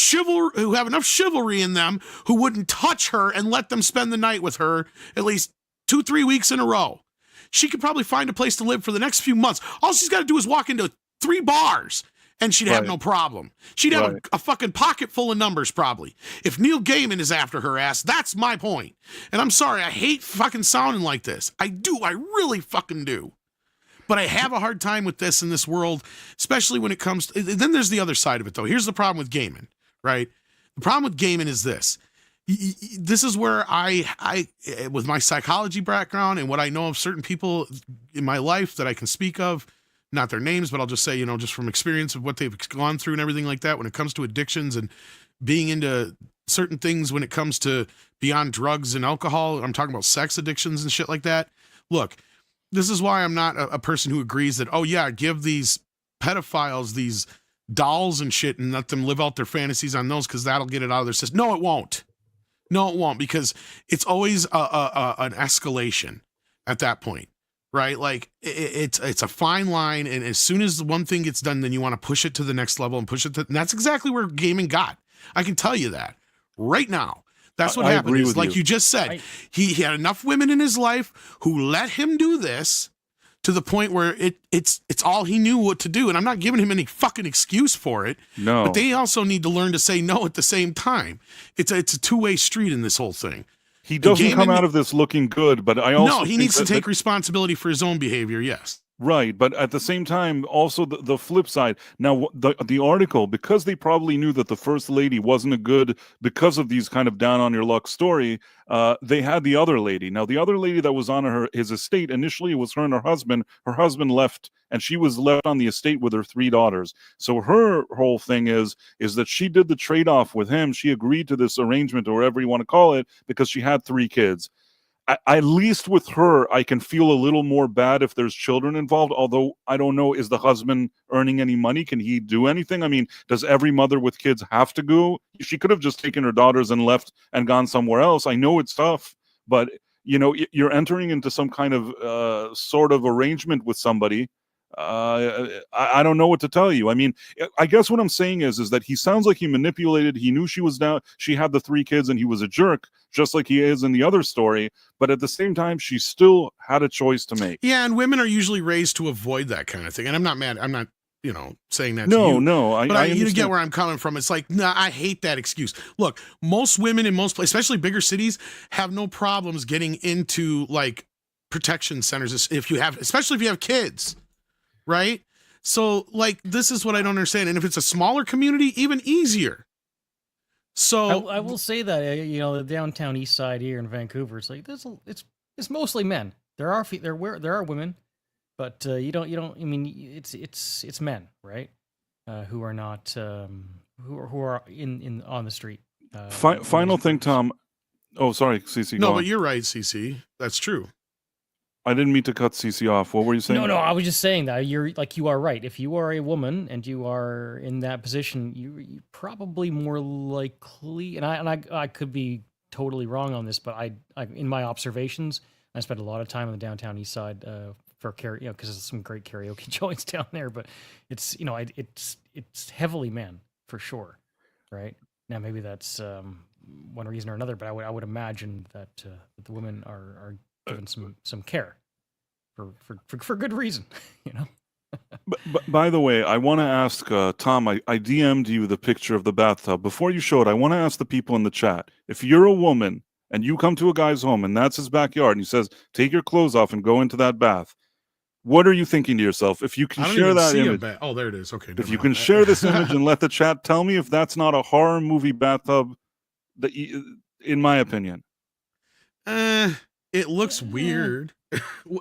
who have enough chivalry in them, who wouldn't touch her and let them spend the night with her at least 2-3 weeks in a row. She could probably find a place to live for the next few months. All she's got to do is walk into 3 bars and she'd have no problem. She'd have a fucking pocket full of numbers probably. If Neil Gaiman is after her ass, that's my point. And I'm sorry, I hate fucking sounding like this. I do. I really fucking do. But I have a hard time with this in this world, especially when it comes to, then there's the other side of it though. Here's the problem with Gaiman, right? The problem with Gaiman is this. This is where I, with my psychology background and what I know of certain people in my life that I can speak of, not their names, but I'll just say, just from experience of what they've gone through and everything like that, when it comes to addictions and being into certain things, when it comes to beyond drugs and alcohol, I'm talking about sex addictions and shit like that. Look, this is why I'm not a person who agrees that, oh yeah, give these pedophiles these dolls and shit and let them live out their fantasies on those because that'll get it out of their system. No, it won't. No, it won't, because it's always an escalation at that point, right? Like it's a fine line, and as soon as one thing gets done, then you want to push it to the next level and push it to, and that's exactly where Gaiman got. I can tell you that right now. That's what happened. Is like you just said, he had enough women in his life who let him do this to the point where it's all he knew what to do. And I'm not giving him any fucking excuse for it. No. But they also need to learn to say no at the same time. It's a two-way street in this whole thing. He doesn't come out of this looking good, but I also he needs to take responsibility for his own behavior, yes. Right, but at the same time, also the flip side. Now, the article, because they probably knew that the first lady wasn't a good, because of these kind of down on your luck story, they had the other lady. Now, the other lady that was on his estate, initially it was her and her husband. Her husband left, and she was left on the estate with her 3 daughters. So her whole thing is that she did the trade-off with him. She agreed to this arrangement, or whatever you want to call it, because she had 3 kids. At least with her, I can feel a little more bad if there's children involved, although I don't know, is the husband earning any money? Can he do anything? I mean, does every mother with kids have to go? She could have just taken her daughters and left and gone somewhere else. I know it's tough, but, you're entering into some kind of sort of arrangement with somebody. I don't know what to tell you. I mean, I guess what I'm saying is that he sounds like he manipulated. He knew she had the 3 kids, and he was a jerk, just like he is in the other story. But at the same time, she still had a choice to make. Yeah, and women are usually raised to avoid that kind of thing. And I'm not mad. I'm not, saying that. No, to you. no. But you get where I'm coming from. It's like, nah, I hate that excuse. Look, most women in most places, especially bigger cities, have no problems getting into like protection centers especially if you have kids. Right? So, like, this is what I don't understand. And if it's a smaller community, even easier. So I will say that the downtown east side here in Vancouver, it's like it's mostly men. There are women, but you don't. I mean, it's men, right? Who are not who are in on the street. Final thing, Tom. Oh, sorry, CC. No, but you're right, CC. That's true. I didn't mean to cut CC off. What were you saying? No, you was just saying that you are right. If you are a woman and you are in that position, you probably more likely. And I could be totally wrong on this, but I in my observations, I spent a lot of time on the downtown east side for karaoke, because there's some great karaoke joints down there. But it's it's heavily men for sure, right? Now maybe that's one reason or another, but I would imagine that the women are given some care for good reason, But by the way, I want to ask Tom. I DM'd you the picture of the bathtub. Before you show it, I want to ask the people in the chat: if you're a woman and you come to a guy's home and that's his backyard, and he says, "Take your clothes off and go into that bath," what are you thinking to yourself? If you can share that image, oh, there it is. Okay, if you can share this image and let the chat tell me if that's not a horror movie bathtub, in my opinion. It looks weird.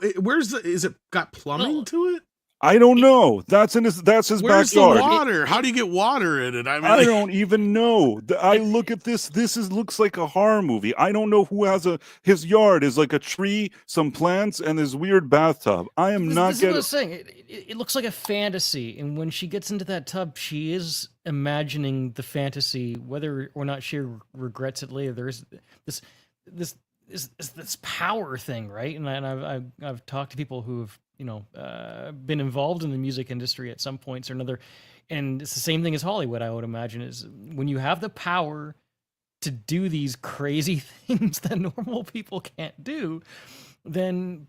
Is it got plumbing to it? I don't know. That's his Where's backyard. the water? How do you get water in it? I mean, I don't even know. I look at this. Looks like a horror movie. I don't know who has his yard is like a tree, some plants, and his weird bathtub. I am not This is what I getting. was saying. It looks like a fantasy, and when she gets into that tub, she is imagining the fantasy, whether or not she regrets it later. There's this power thing, right? And I've talked to people who have been involved in the music industry at some points or another, and it's the same thing as Hollywood. I would imagine is when you have the power to do these crazy things that normal people can't do, then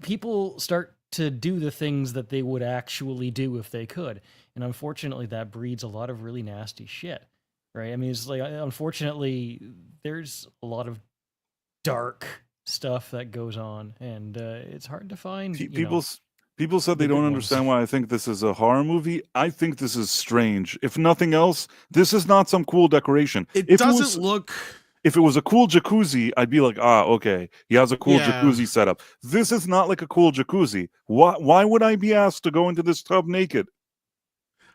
people start to do the things that they would actually do if they could. And unfortunately, that breeds a lot of really nasty shit, right? I mean, it's like, unfortunately, there's a lot of dark stuff that goes on, and it's hard to find. People said they the good don't ones. understand why I think this is a horror movie. I think this is strange. If nothing else, this is not some cool decoration. it If doesn't look. If it was a cool jacuzzi, I'd be like, okay, he has a cool Yeah. jacuzzi setup. This is not like a cool jacuzzi. Why would I be asked to go into this tub naked?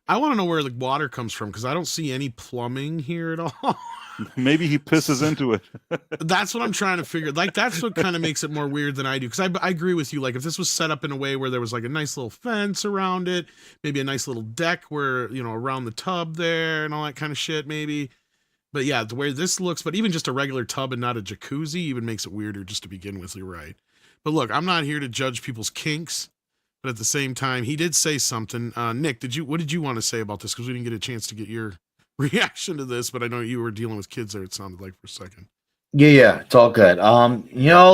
I want to know where the water comes from because I don't see any plumbing here at all. Maybe he pisses into it. That's what I'm trying to figure. Like, that's what kind of makes it more weird than I do. Because I agree with you. Like, if this was set up in a way where there was like a nice little fence around it, maybe a nice little deck where, around the tub there and all that kind of shit, maybe. But yeah, the way this looks, but even just a regular tub and not a jacuzzi even makes it weirder just to begin with. You're right. But look, I'm not here to judge people's kinks. But at the same time, he did say something. Nick, what did you want to say about this? Because we didn't get a chance to get your reaction to this, but I know you were dealing with kids there, it sounded like, for a second. Yeah, it's all good.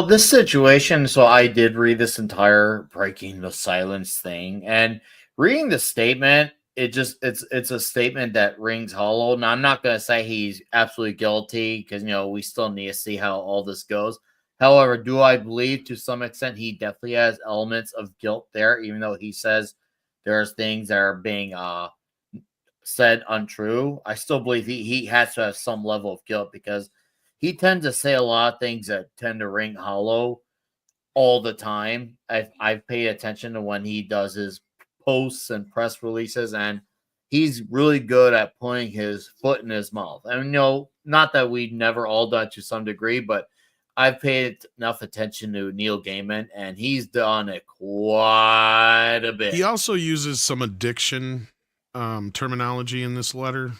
This situation, so I did read this entire breaking the silence thing, and reading the statement, it's a statement that rings hollow. Now, I'm not gonna say he's absolutely guilty because we still need to see how all this goes. However, do I believe to some extent he definitely has elements of guilt there, even though he says there's things that are being said untrue. I still believe he has to have some level of guilt because he tends to say a lot of things that tend to ring hollow all the time. I've paid attention to when he does his posts and press releases, and he's really good at putting his foot in his mouth. And not that we never all done to some degree, but I've paid enough attention to Neil Gaiman, and he's done it quite a bit. He also uses some addiction terminology in this letter.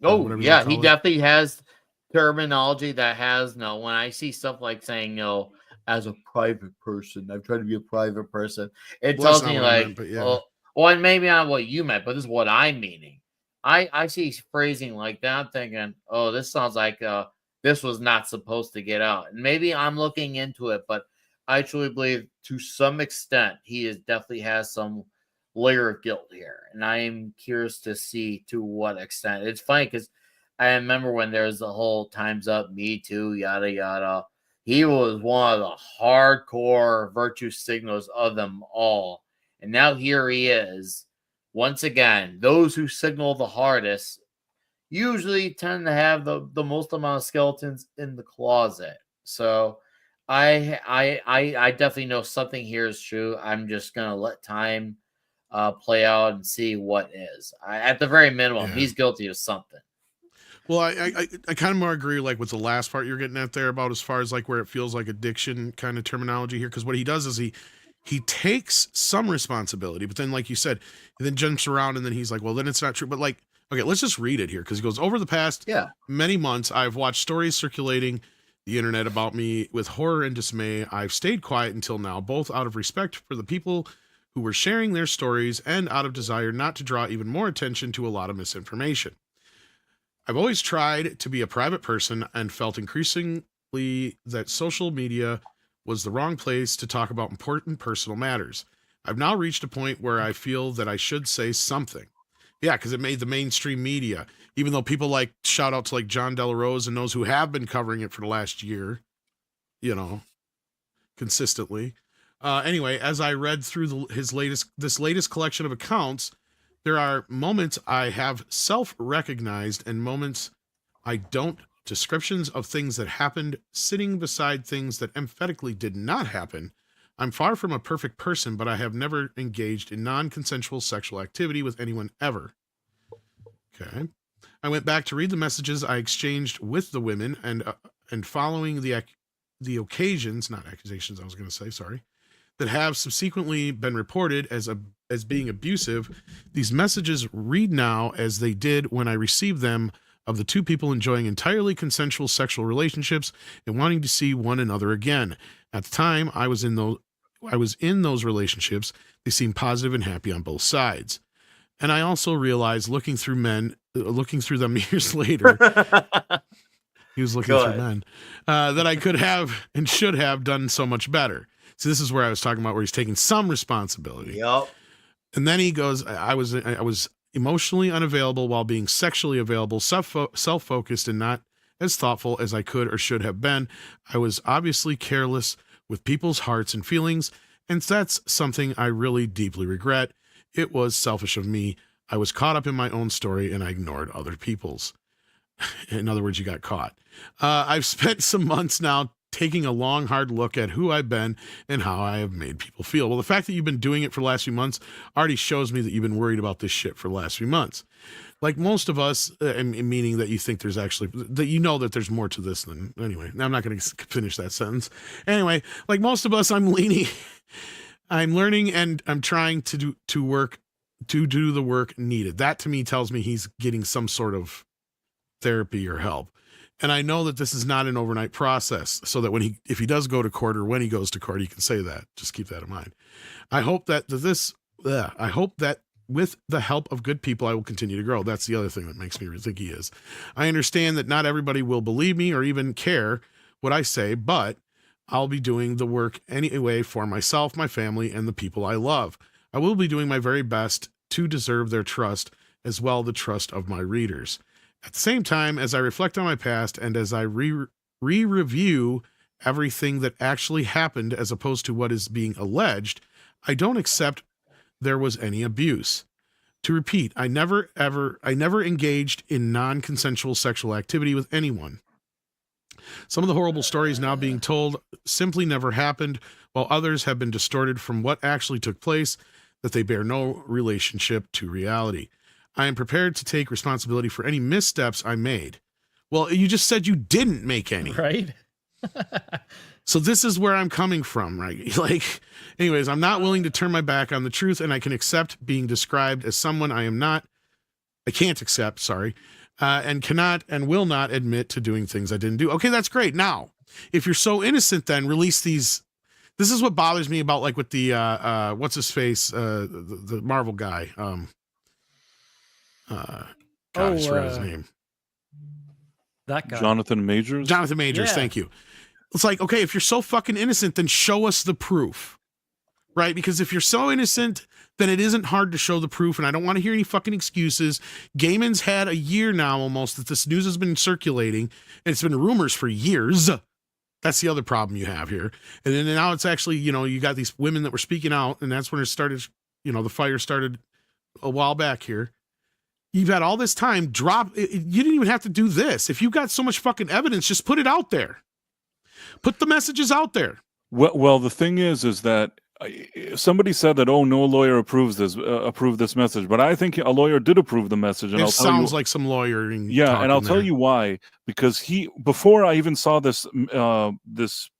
Oh, yeah, he definitely has terminology that has when I see stuff like saying, as a private person, I've tried to be a private person. It tells me like, and maybe not what you meant, but this is what I'm meaning. I see phrasing like that. I'm thinking, oh, this sounds like this was not supposed to get out. And maybe I'm looking into it, but I truly believe to some extent he definitely has some layer of guilt here. And I'm curious to see to what extent. It's funny because I remember when there was the whole Time's Up, Me Too, yada, yada. He was one of the hardcore virtue signals of them all. And now here he is. Once again, those who signal the hardest usually tend to have the most amount of skeletons in the closet. So I definitely know something here is true. I'm just going to let time play out and see what is. At the very minimum, he's guilty of something. Well, I kind of more agree like with the last part you're getting at there about as far as like where it feels like addiction kind of terminology here. Because what he does is he takes some responsibility, but then like you said, he then jumps around and then he's like, well, then it's not true. But like, okay, let's just read it here because he goes, over the past many months, I've watched stories circulating the internet about me with horror and dismay. I've stayed quiet until now, both out of respect for the people who were sharing their stories and out of desire not to draw even more attention to a lot of misinformation. I've always tried to be a private person and felt increasingly that social media was the wrong place to talk about important personal matters. I've now reached a point where I feel that I should say something. Yeah, because it made the mainstream media, even though people like shout out to like John Della Rose and those who have been covering it for the last year, consistently. Anyway, as I read through this latest collection of accounts, there are moments I have self-recognized and moments I don't. Descriptions of things that happened sitting beside things that emphatically did not happen. I'm far from a perfect person, but I have never engaged in non-consensual sexual activity with anyone ever. Okay. I went back to read the messages I exchanged with the women, and following the occasions, not accusations, I was going to say, sorry, that have subsequently been reported as being abusive, these messages read now as they did when I received them, of the two people enjoying entirely consensual sexual relationships and wanting to see one another again. At the time I was in those relationships, they seemed positive and happy on both sides. And I also realized, looking through them years later, he was looking through men, that I could have and should have done so much better. So this is where I was talking about, where he's taking some responsibility. Yep. And then he goes, I was emotionally unavailable while being sexually available, self-focused, and not as thoughtful as I could or should have been. I was obviously careless with people's hearts and feelings, and that's something I really deeply regret. It was selfish of me. I was caught up in my own story, and I ignored other people's. In other words, you got caught. I've spent some months now taking a long, hard look at who I've been and how I have made people feel. Well, the fact that you've been doing it for the last few months already shows me that you've been worried about this shit for the last few months. Like most of us, meaning that you think there's actually, that you know that there's more to this than, anyway, I'm not going to finish that sentence. Anyway, like most of us, I'm learning and I'm trying to do the work needed. That to me tells me he's getting some sort of therapy or help. And I know that this is not an overnight process, so that if he does go to court, or when he goes to court, he can say that. Just keep that in mind. I hope that with the help of good people, I will continue to grow. That's the other thing that makes me think he is. I understand that not everybody will believe me or even care what I say, but I'll be doing the work anyway for myself, my family, and the people I love. I will be doing my very best to deserve their trust, as well the trust of my readers. At the same time, as I reflect on my past and as I re-review everything that actually happened as opposed to what is being alleged, I don't accept there was any abuse. To repeat, I never engaged in non-consensual sexual activity with anyone. Some of the horrible stories now being told simply never happened, while others have been distorted from what actually took place, that they bear no relationship to reality. I am prepared to take responsibility for any missteps I made. Well, you just said you didn't make any. Right? So this is where I'm coming from, right? Like, anyways, I'm not willing to turn my back on the truth, and I can accept being described as someone I can't accept, sorry, and cannot and will not admit to doing things I didn't do. Okay, that's great. Now, if you're so innocent, then release these. This is what bothers me about, like, with the, what's his face, the Marvel guy, God, I just forgot his name. That guy. Jonathan Majors? Jonathan Majors, Yeah. Thank you. It's like, okay, if you're so fucking innocent, then show us the proof, right? Because if you're so innocent, then it isn't hard to show the proof, and I don't want to hear any fucking excuses. Gaiman's had a year now almost that this news has been circulating, and it's been rumors for years. That's the other problem you have here. And then now it's actually, you got these women that were speaking out, and that's when it started, the fire started a while back here. You've had all this time, you didn't even have to do this. If you've got so much fucking evidence, just put it out there. Put the messages out there. Well, the thing is that somebody said that, oh, no lawyer approved this message, but I think a lawyer did approve the message. And It sounds like some lawyering. Yeah, and I'll tell you why. Because before I even saw this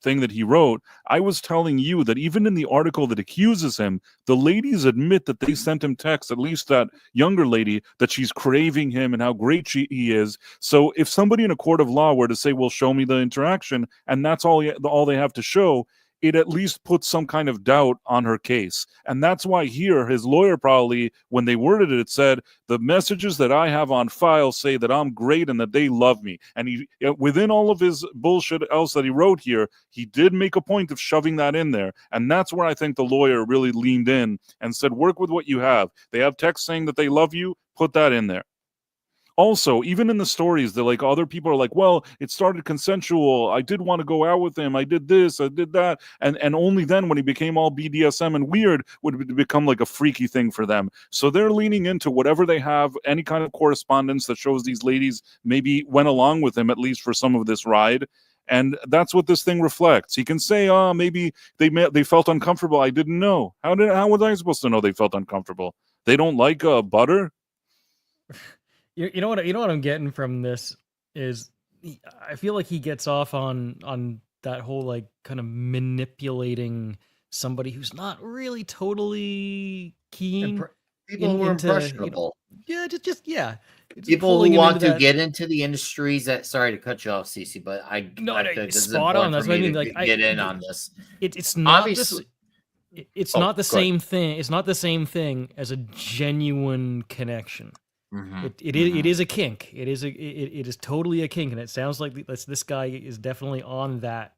thing that he wrote, I was telling you that even in the article that accuses him, the ladies admit that they sent him texts, at least that younger lady, that she's craving him and how great he is. So if somebody in a court of law were to say, well, show me the interaction, and that's all they have to show, it at least puts some kind of doubt on her case. And that's why here, his lawyer probably, when they worded it, said, the messages that I have on file say that I'm great and that they love me. And he, within all of his bullshit else that he wrote here, he did make a point of shoving that in there. And that's where I think the lawyer really leaned in and said, work with what you have. They have text saying that they love you, put that in there. Also, even in the stories, they're like, other people are like, well, it started consensual. I did want to go out with him. I did this, I did that. And only then when he became all BDSM and weird would it become like a freaky thing for them. So they're leaning into whatever they have, any kind of correspondence that shows these ladies maybe went along with him, at least for some of this ride. And that's what this thing reflects. He can say, "Oh, maybe they felt uncomfortable. I didn't know. How was I supposed to know they felt uncomfortable? They don't like butter." You know what I'm getting from this is I feel like he gets off on that whole like kind of manipulating somebody who's not really totally keen People who are impressionable. yeah, it's People pulling who him want into to that- get into the industries that. Sorry to cut you off, Cece, but I feel like this is spot on. important That's for what I me mean. to Like get in on this. It's not this. Obviously- It's Oh, not the go ahead. same thing. It's not the same thing as a genuine connection. Mhm, It is a kink. It is totally a kink, and it sounds like this guy is definitely on that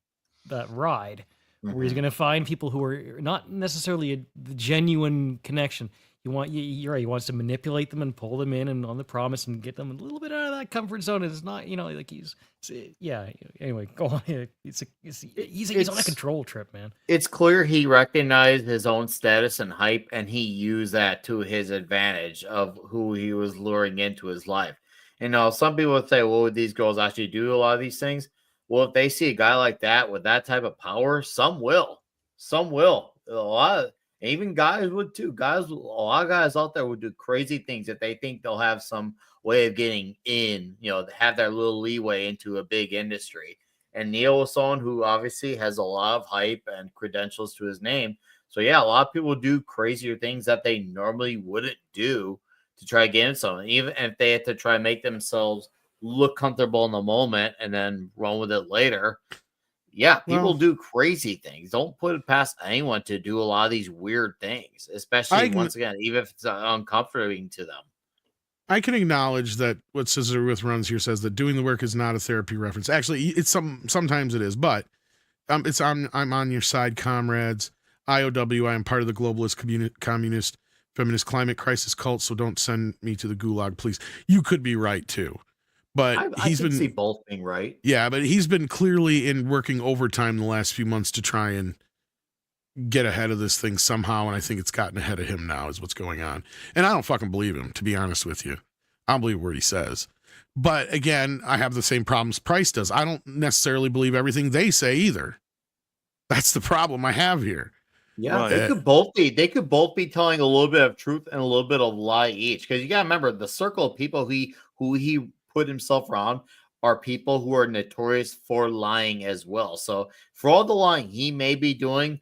ride where he's mhm. going to find people who are not necessarily the genuine connection. You're right. He wants to manipulate them and pull them in and on the promise and get them a little bit out of that comfort zone. And it's not, like yeah. Anyway, go on. He's on a control trip, man. It's clear he recognized his own status and hype, and he used that to his advantage of who he was luring into his life. Some people would say, well, would these girls actually do a lot of these things? Well, if they see a guy like that with that type of power, some will. Some will. Even guys would too. A lot of guys out there would do crazy things if they think they'll have some way of getting in, have their little leeway into a big industry. And Neil was someone who obviously has a lot of hype and credentials to his name. So yeah, a lot of people do crazier things that they normally wouldn't do to try to get in something, even if they had to try to make themselves look comfortable in the moment and then run with it later. Yeah, people do crazy things. Don't put it past anyone to do a lot of these weird things, especially once again, even if it's uncomfortable to them. I can acknowledge that what Scissor with Runs here says that doing the work is not a therapy reference. Actually, it's sometimes it is, but I'm on your side, comrades. IOW, I am part of the globalist, communist, feminist, climate crisis cult, so don't send me to the gulag, please. You could be right too. But I can see both being right. Yeah, but he's been clearly in working overtime the last few months to try and get ahead of this thing somehow, and I think it's gotten ahead of him now is what's going on. And I don't fucking believe him, to be honest with you. I don't believe what he says. But again, I have the same problems Price does. I don't necessarily believe everything they say either. That's the problem I have here. Yeah, they could both be. They could both be telling a little bit of truth and a little bit of lie each. Because you gotta remember, the circle of people who he put himself around are people who are notorious for lying as well. So for all the lying he may be doing,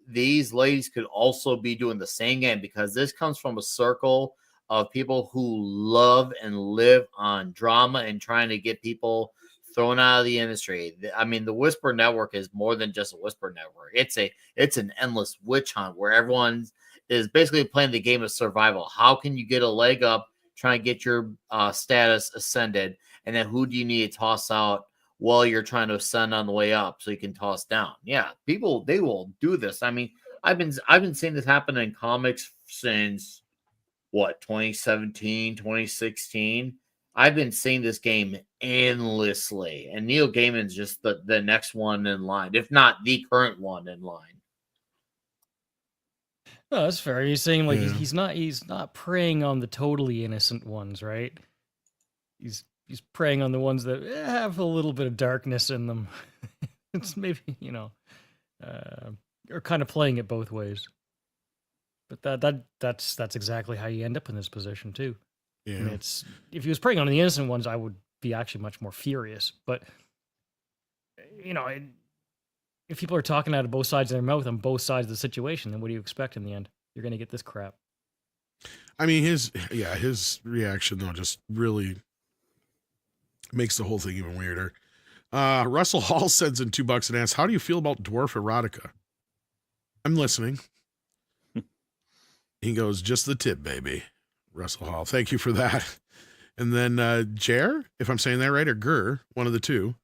these ladies could also be doing the same game, because this comes from a circle of people who love and live on drama and trying to get people thrown out of the industry. I mean, the Whisper Network is more than just a Whisper Network. It's an endless witch hunt where everyone is basically playing the game of survival. How can you get a leg up, trying to get your status ascended, and then who do you need to toss out while you're trying to ascend on the way up so you can toss down? Yeah, people, they will do this. I mean, I've been seeing this happen in comics since 2017, 2016. I've been seeing this game endlessly, and Neil Gaiman's just the next one in line, if not the current one in line. No, that's fair. He's saying like he's not preying on the totally innocent ones, right? He's preying on the ones that have a little bit of darkness in them. It's maybe or kind of playing it both ways. But that's exactly how you end up in this position too. Yeah. I mean, if he was preying on the innocent ones, I would be actually much more furious. But if people are talking out of both sides of their mouth on both sides of the situation, then what do you expect in the end? You're going to get this crap. I mean, his reaction though just really makes the whole thing even weirder. Russell Hall sends in $2 and asks, "How do you feel about dwarf erotica?" I'm listening. He goes, "Just the tip, baby." Russell Hall, thank you for that. And then Jer, if I'm saying that right, or Gur, one of the two.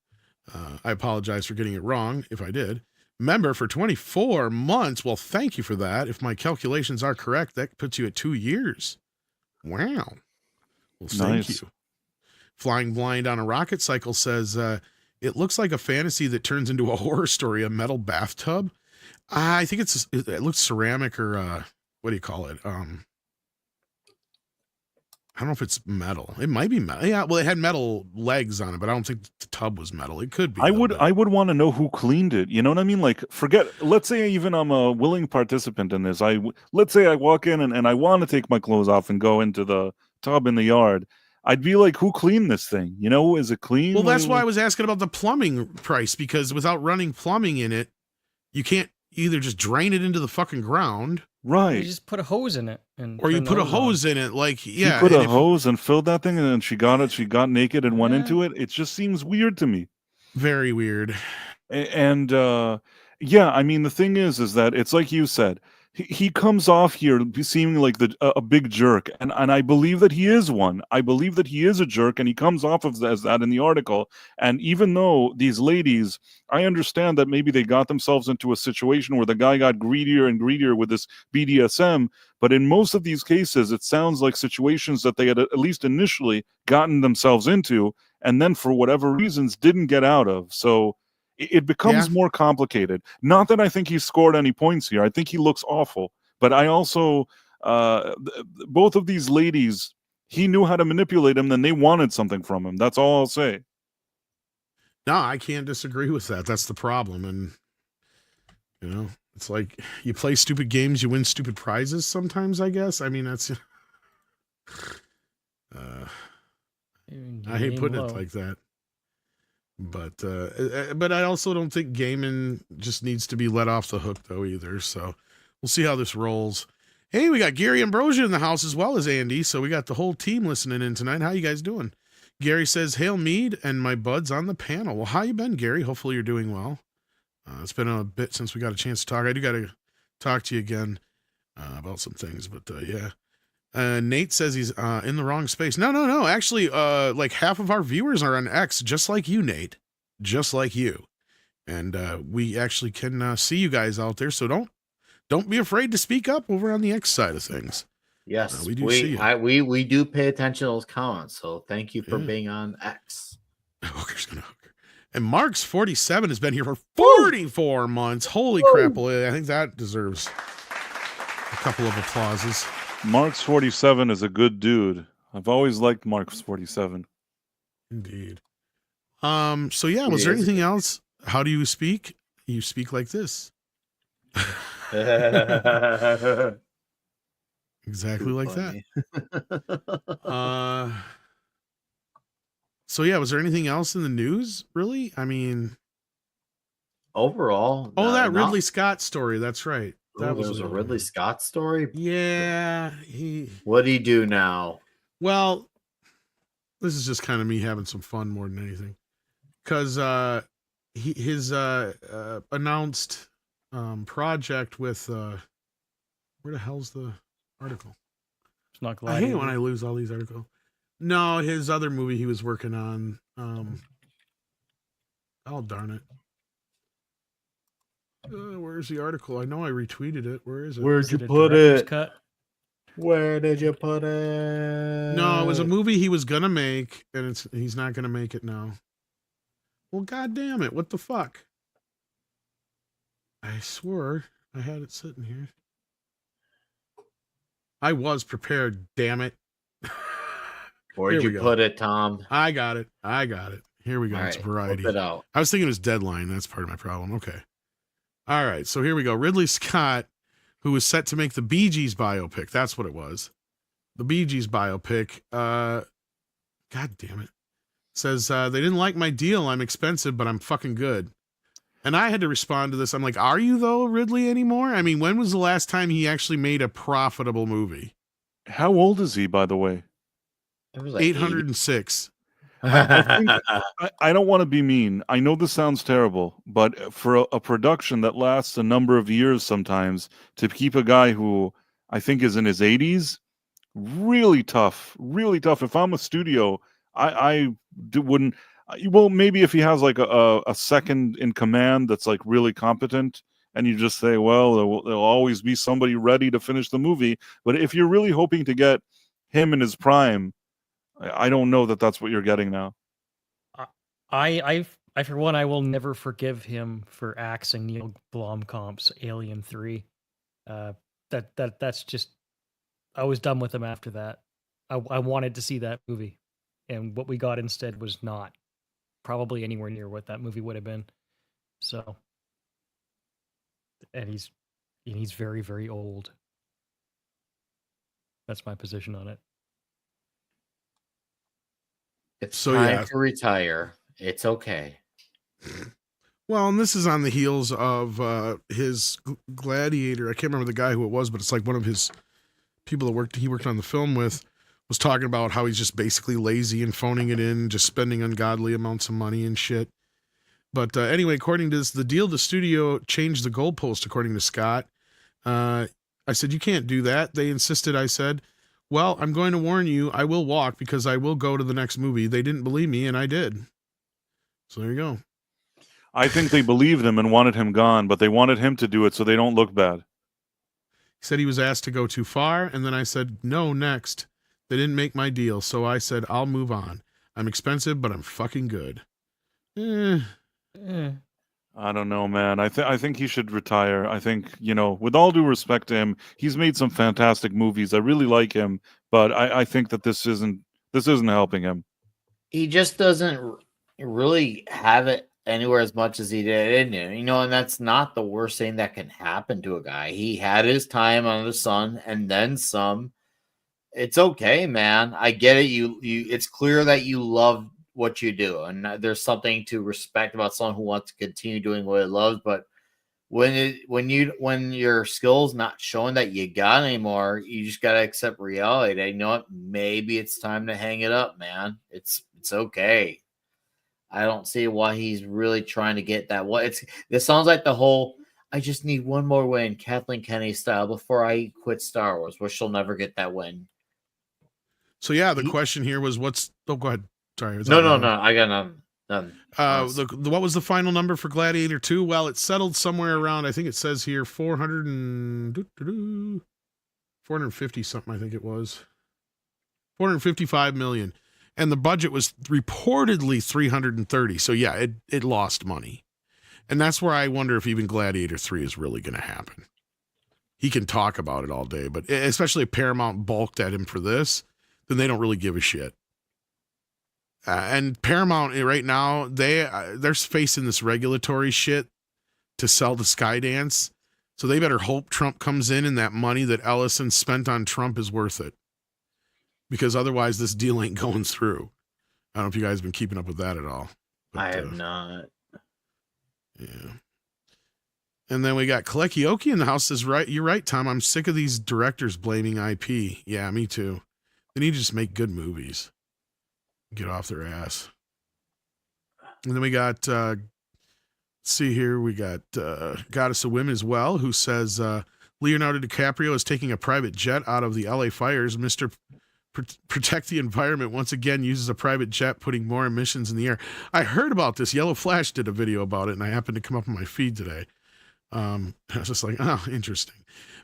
I apologize for getting it wrong if I did. Member for 24 months. Well, thank you for that. If my calculations are correct, that puts you at 2 years. Wow. Well, thank you. Flying Blind on a Rocket Cycle says, it looks like a fantasy that turns into a horror story, a metal bathtub. I think it looks ceramic or what do you call it? I don't know if it's metal. It might be metal. Yeah, well, it had metal legs on it, but I don't think the tub was metal. It could be. I would want to know who cleaned it. You know what I mean? Like, let's say even I'm a willing participant in this. Let's say I walk in and I want to take my clothes off and go into the tub in the yard. I'd be like, who cleaned this thing? You know, is it clean? Well, that's why I was asking about the plumbing price, because without running plumbing in it, you can't either just drain it into the fucking ground. Right. You just put a hose in it. Or you put a hose in it, like, yeah. She put a hose and filled that thing, and then she got naked and went into it. It just seems weird to me. Very weird. And yeah, I mean, the thing is that it's like you said, he comes off here seeming like a big jerk, and I believe that he is one. I believe that he is a jerk, and he comes off as that in the article. And even though these ladies, I understand that maybe they got themselves into a situation where the guy got greedier and greedier with this BDSM, but in most of these cases, it sounds like situations that they had at least initially gotten themselves into, and then for whatever reasons didn't get out of. So it becomes more complicated. Not that I think he scored any points here. I think he looks awful. But I also, both of these ladies, he knew how to manipulate them, then they wanted something from him. That's all I'll say. No, I can't disagree with that. That's the problem. And, you know, it's like you play stupid games, you win stupid prizes sometimes, I guess. I mean, that's... I hate putting it like that. But I also don't think Gaiman just needs to be let off the hook, though, either. So we'll see how this rolls. Hey, we got Gary Ambrosia in the house as well as Andy. So we got the whole team listening in tonight. How you guys doing? Gary says, Hail Mead and my buds on the panel. Well, how you been, Gary? Hopefully you're doing well. It's been a bit since we got a chance to talk. I do got to talk to you again about some things, but yeah. Nate says he's in the wrong space. No. Actually, like half of our viewers are on X, just like you, Nate. Just like you. And we actually can see you guys out there. So don't be afraid to speak up over on the X side of things. Yes, we do see you. We do pay attention to those comments. So thank you for being on X. Hooker's gonna hooker. And Mark's 47 has been here for 44 months. Holy crap! I think that deserves a couple of applauses. Mark's 47 is a good dude. I've always liked Mark's 47. Indeed. So yeah, was there anything else? How do you speak? You speak like this. Exactly like that. So yeah, was there anything else in the news, really? I mean, overall. That Ridley Scott story, that's right. That was a Ridley Scott story? Yeah. What'd he do now? Well, this is just kind of me having some fun more than anything. Because his announced project with... where the hell's the article? It's not I hate when I lose all these articles. No, his other movie he was working on. Oh, darn it. Where's the article? I know I retweeted it. Where is it? Where'd you put it? Cut? Where did you put it? No, it was a movie he was gonna make, and he's not gonna make it now. Well, god damn it! What the fuck? I swore I had it sitting here. I was prepared. Damn it! Where'd you put it, Tom? I got it. Here we go. All it's right, variety. flip it out. I was thinking it was Deadline. That's part of my problem. Okay. All right, so here we go. Ridley Scott, who was set to make the Bee Gees biopic. That's what it was. The Bee Gees biopic. God damn it. Says, they didn't like my deal. I'm expensive, but I'm fucking good. And I had to respond to this. I'm like, are you, though, Ridley, anymore? I mean, when was the last time he actually made a profitable movie? How old is he, by the way? It was like 806. I don't want to be mean. I know this sounds terrible, but for a production that lasts a number of years sometimes, to keep a guy who I think is in his 80s, really tough, really tough. If I'm a studio, I wouldn't. Well, maybe if he has like a second in command that's like really competent, and you just say, well, there'll always be somebody ready to finish the movie. But if you're really hoping to get him in his prime, I don't know that that's what you're getting now. I for one, I will never forgive him for axing Neil Blomkamp's Alien 3. That's just, I was done with him after that. I wanted to see that movie, and what we got instead was not probably anywhere near what that movie would have been. So, and he's very, very old. That's my position on it. It's So, time yeah. to retire. It's okay. Well, and this is on the heels of his Gladiator. I can't remember the guy who it was, but it's like one of his people that he worked on the film with was talking about how he's just basically lazy and phoning it in, just spending ungodly amounts of money and shit. But anyway, according to this, the deal, the studio changed the goalpost, according to Scott. I said, you can't do that. They insisted. I said, well, I'm going to warn you, I will walk because I will go to the next movie. They didn't believe me, and I did. So there you go. I think they believed him and wanted him gone, but they wanted him to do it so they don't look bad. He said he was asked to go too far, and then I said, no, next. They didn't make my deal, so I said, I'll move on. I'm expensive, but I'm fucking good. I don't know, man. I think he should retire. I think, with all due respect to him, he's made some fantastic movies. I really like him, but I think that this isn't helping him. He just doesn't really have it anywhere as much as he did, and that's not the worst thing that can happen to a guy. He had his time under the sun and then some. It's okay, man. I get it. You it's clear that you love what you do, and there's something to respect about someone who wants to continue doing what he loves. But when your skills not showing that you got anymore, you just gotta accept reality. You know what? Maybe it's time to hang it up, man. It's okay. I don't see why he's really trying to get that. This sounds like the whole I just need one more win, Kathleen Kennedy style, before I quit Star Wars, which she'll never get that win. So yeah, the question here was go ahead. Sorry. No. I got none. What was the final number for Gladiator 2? Well, it settled somewhere around, I think it says here 450 something, I think it was. 455 million. And the budget was reportedly 330. So yeah, it lost money. And that's where I wonder if even Gladiator 3 is really going to happen. He can talk about it all day, but especially if Paramount balked at him for this, then they don't really give a shit. And Paramount right now, they're facing this regulatory shit to sell the Skydance. So they better hope Trump comes in and that money that Ellison spent on Trump is worth it. Because otherwise this deal ain't going through. I don't know if you guys have been keeping up with that at all. But, I have not. Yeah. And then we got Kalekioki in the house says, right, you're right, Tom. I'm sick of these directors blaming IP. Yeah, me too. They need to just make good movies. Get off their ass. And then we got, see here, we got Goddess of Women as well, who says Leonardo DiCaprio is taking a private jet out of the LA fires. Mr. Protect the Environment once again uses a private jet, putting more emissions in the air. I heard about this. Yellow Flash did a video about it, and I happened to come up on my feed today. I was just like, oh, interesting.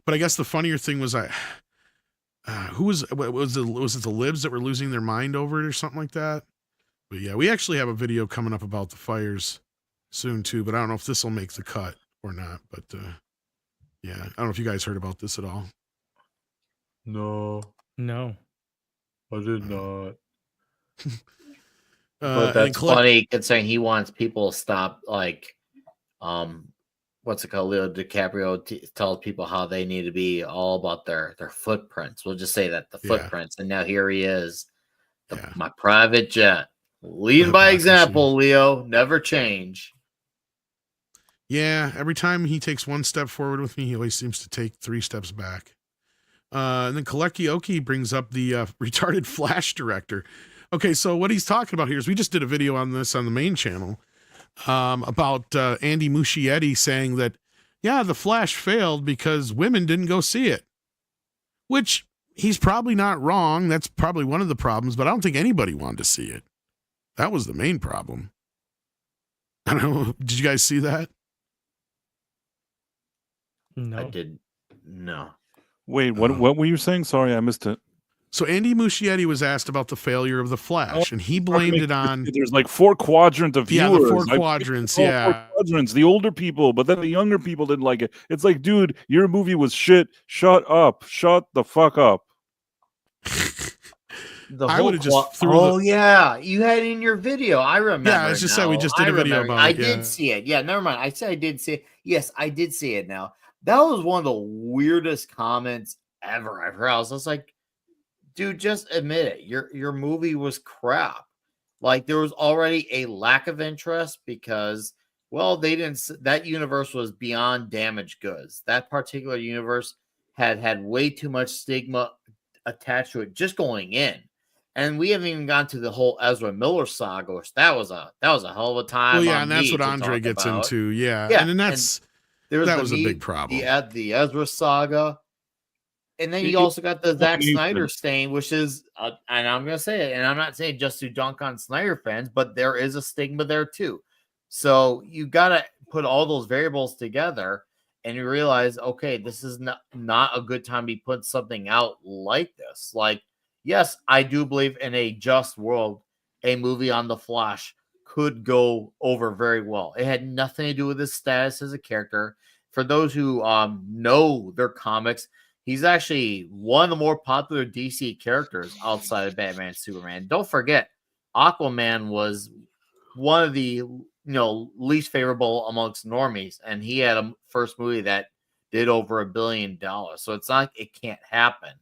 But I guess the funnier thing was was it the libs that were losing their mind over it or something like that? But yeah, we actually have a video coming up about the fires soon too, but I don't know if this will make the cut or not. But yeah, I don't know if you guys heard about this at all. No, I did not. But that's funny considering he wants people to stop, like, what's it called? Leo DiCaprio tells people how they need to be all about their footprints. We'll just say that the footprints. And now here he is, my private jet. Leading by example, Leo. Never change. Yeah, every time he takes one step forward with me, he always seems to take 3 steps back. And then Kalekioki brings up the retarded Flash director. Okay, so what he's talking about here is we just did a video on this on the main channel about Andy Muschietti saying that, yeah, the Flash failed because women didn't go see it. Which he's probably not wrong. That's probably one of the problems, but I don't think anybody wanted to see it. That was the main problem. I don't know. Did you guys see that? No. I did. No. Wait, what were you saying? Sorry, I missed it. So Andy Muschietti was asked about the failure of the Flash, and he blamed it on... There's like 4 quadrants of viewers. Yeah, the 4 quadrants, yeah. 4 quadrants, the older people, but then the younger people didn't like it. It's like, dude, your movie was shit. Shut up. Shut the fuck up. The I whole would have just threw oh yeah, you had it in your video. I remember. Yeah, I just said we just did a video about I it. did see it. Yeah, never mind. I said I did see it. Yes, I did see it now. That was one of the weirdest comments ever I've heard. I was just like, dude, just admit it. Your movie was crap. Like there was already a lack of interest because, well, they didn't. That universe was beyond damaged goods. That particular universe had way too much stigma attached to it just going in, and we haven't even gone to the whole Ezra Miller saga. Which that was a hell of a time. Well, yeah, on and that's me what to Andre talk gets about. into. Yeah, Yeah, and then that's There that the was a big problem. The Ezra saga. And then you It- also got the Zack Nathan. Snyder stain, which is, and I'm going to say it, and I'm not saying just to dunk on Snyder fans, but there is a stigma there too. So you got to put all those variables together and you realize, okay, this is not a good time to be putting something out like this. Like, yes, I do believe in a just world, a movie on The Flash could go over very well. It had nothing to do with his status as a character. For those who know their comics, he's actually one of the more popular DC characters outside of Batman and Superman. Don't forget, Aquaman was one of the least favorable amongst normies, and he had a first movie that did over $1 billion. So it's not like it can't happen.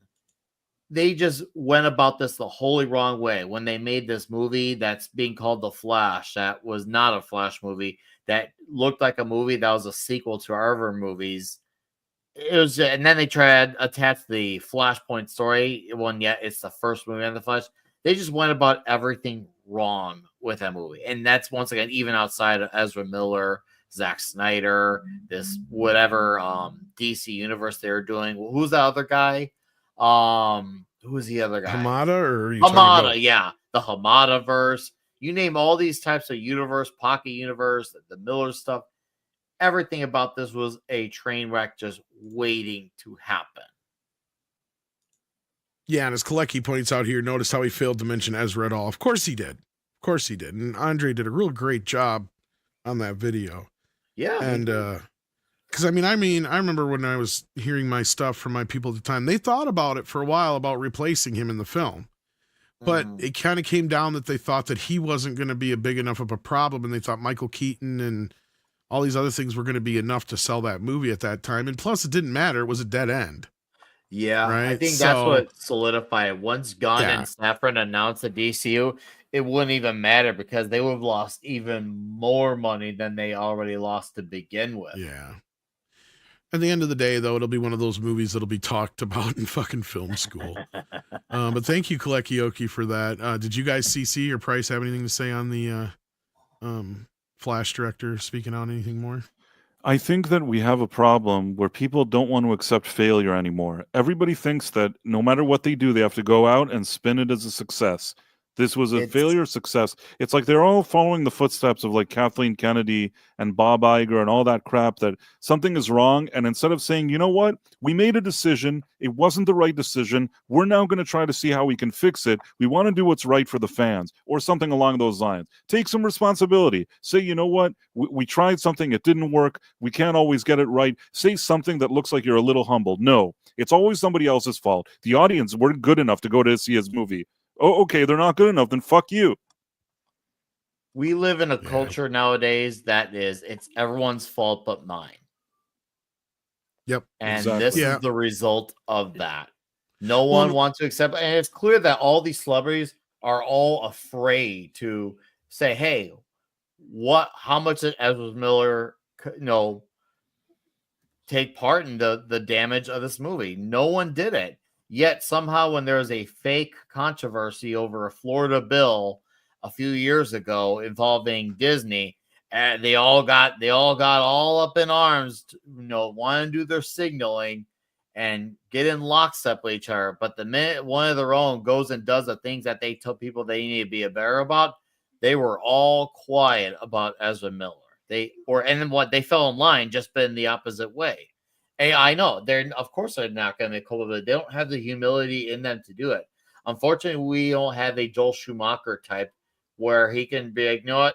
They just went about this the wholly wrong way when they made this movie that's being called The Flash. That was not a Flash movie. That looked like a movie that was a sequel to our other movies. It was, and then they tried to attach the Flashpoint story when yet it's the first movie on the Flash. They just went about everything wrong with that movie, and that's once again even outside of Ezra Miller, Zack Snyder, this whatever DC universe they were doing. Who's the other guy? Who's the other guy? Hamada or are you Hamada, yeah, the Hamada verse. You name all these types of universe, pocket universe, the Miller stuff. Everything about this was a train wreck just waiting to happen. Yeah, and as Kalecki points out here, notice how he failed to mention Ezra at all. Of course he did. Of course he did. And Andre did a real great job on that video. Yeah. And because I remember when I was hearing my stuff from my people at the time, they thought about it for a while about replacing him in the film. But it kind of came down that they thought that he wasn't going to be a big enough of a problem, and they thought Michael Keaton and all these other things were going to be enough to sell that movie at that time. And plus, it didn't matter. It was a dead end. Yeah, right? I think that's what solidified it. Once Gunn and Safran announced the DCU, it wouldn't even matter because they would have lost even more money than they already lost to begin with. Yeah. At the end of the day, though, it'll be one of those movies that'll be talked about in fucking film school. But thank you, Kalekioki, for that. Did you guys, CC or Price, have anything to say on the Flash director speaking on anything more? I think that we have a problem where people don't want to accept failure anymore. Everybody thinks that no matter what they do, they have to go out and spin it as a success. This was a failure success. It's like they're all following the footsteps of like Kathleen Kennedy and Bob Iger and all that crap, that something is wrong. And instead of saying, you know what, we made a decision, it wasn't the right decision, we're now going to try to see how we can fix it. We want to do what's right for the fans, or something along those lines. Take some responsibility. Say, you know what, we tried something, it didn't work. We can't always get it right. Say something that looks like you're a little humbled. No, it's always somebody else's fault. The audience weren't good enough to go to see his movie. Oh, okay, they're not good enough, then fuck you. We live in a culture nowadays that is, it's everyone's fault but mine. Yep. And this is the result of that. No one wants to accept, and it's clear that all these celebrities are all afraid to say, hey, how much did Ezra Miller, take part in the damage of this movie? No one did it. Yet somehow when there was a fake controversy over a Florida bill a few years ago involving Disney, they all got all up in arms, want to do their signaling and get in lockstep with each other. But the minute one of their own goes and does the things that they tell people they need to be aware about, they were all quiet about Ezra Miller. They fell in line, just been the opposite way. Hey, I know of course they're not going to make cool, but they don't have the humility in them to do it. Unfortunately, we don't have a Joel Schumacher type where he can be like, you know what?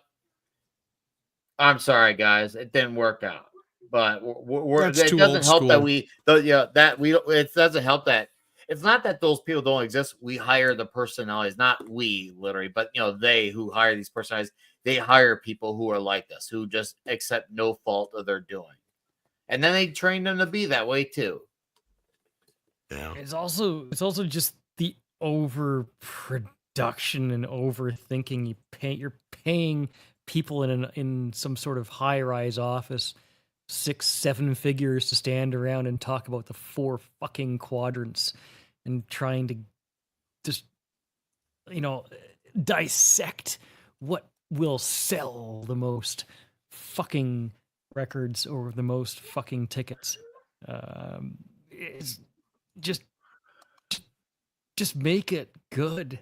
I'm sorry, guys, it didn't work out. But it doesn't help that it doesn't help that it's not that those people don't exist. We hire the personalities, not we literally, but they who hire these personalities, they hire people who are like this, who just accept no fault of their doing. And then they train them to be that way too. Yeah. It's also just the overproduction and overthinking. You're paying people in some sort of high-rise office 6-7 figures to stand around and talk about the 4 fucking quadrants and trying to just dissect what will sell the most fucking records or the most fucking tickets. It's just make it good.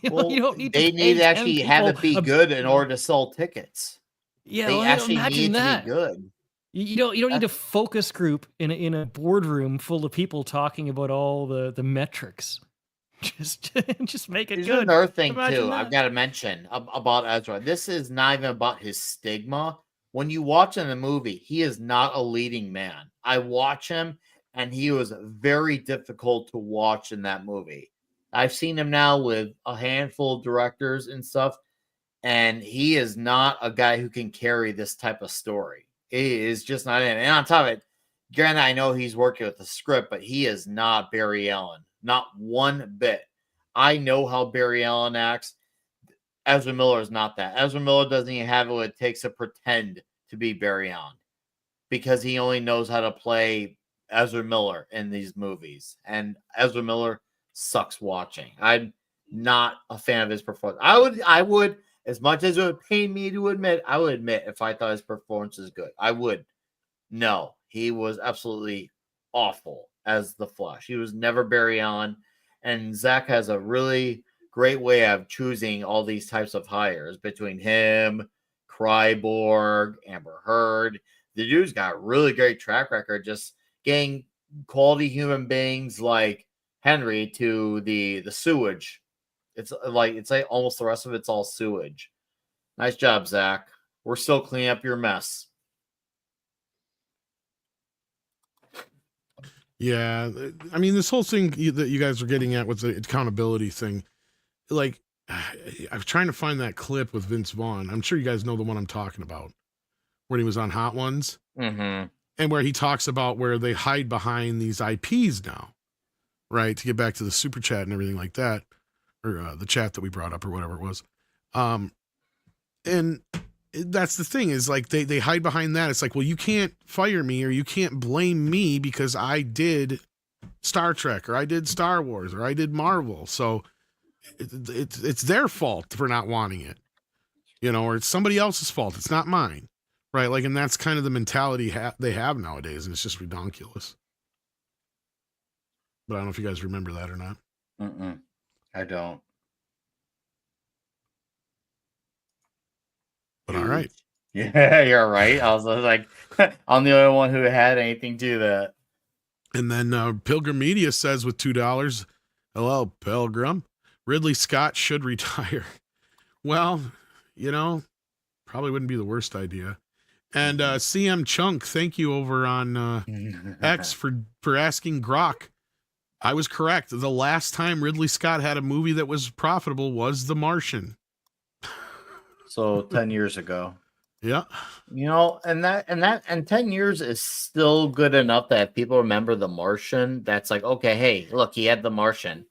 You don't need they to need to 10 actually have it be people good in order to sell tickets. Yeah, they well, actually imagine need that. to be good. You don't need a focus group in a boardroom full of people talking about all the metrics. Just make it There's good. another thing Imagine too that. I've got to mention about Ezra. This is not even about his stigma. When you watch in the movie, he is not a leading man. I watch him, and he was very difficult to watch in that movie. I've seen him now with a handful of directors and stuff, and he is not a guy who can carry this type of story. He is just not in. And on top of it, granted, I know he's working with the script, but he is not Barry Allen. Not one bit. I know how Barry Allen acts. Ezra Miller is not that. Ezra Miller doesn't even have what it takes to pretend to be Barry Allen because he only knows how to play Ezra Miller in these movies. And Ezra Miller sucks watching. I'm not a fan of his performance. I would, as much as it would pain me to admit, I would admit if I thought his performance is good. I would. No, he was absolutely awful as the Flash. He was never Barry Allen. And Zach has a really great way of choosing all these types of hires between him, Kryborg, Amber Heard. The dude's got a really great track record just getting quality human beings like Henry to the sewage. It's like almost the rest of it's all sewage. Nice job, Zach. We're still cleaning up your mess. Yeah, I mean, this whole thing that you guys are getting at with the accountability thing, like, I'm trying to find that clip with Vince Vaughn. I'm sure you guys know the one I'm talking about, where he was on Hot Ones, Mm-hmm. and where he talks about where they hide behind these IPs now, right, to get back to the super chat and everything like that, or the chat that we brought up or whatever it was. And that's the thing is like they hide behind that. It's like, well, you can't fire me or you can't blame me because I did Star Trek or I did Star Wars or I did Marvel. So it's their fault for not wanting it, or it's somebody else's fault. It's not mine. Right. Like, and that's kind of the mentality they have nowadays. And it's just ridiculous. But I don't know if you guys remember that or not. I don't. But all right. Yeah, you're right. I was like, I'm the only one who had anything to that. And then Pilgrim Media says with $2, hello, Pilgrim. Ridley Scott should retire. Well, probably wouldn't be the worst idea. And CM Chunk, thank you over on X for asking Grok. I was correct. The last time Ridley Scott had a movie that was profitable was The Martian. So 10 years ago. Yeah. And 10 years is still good enough that people remember The Martian. That's like, okay, hey, look, he had The Martian.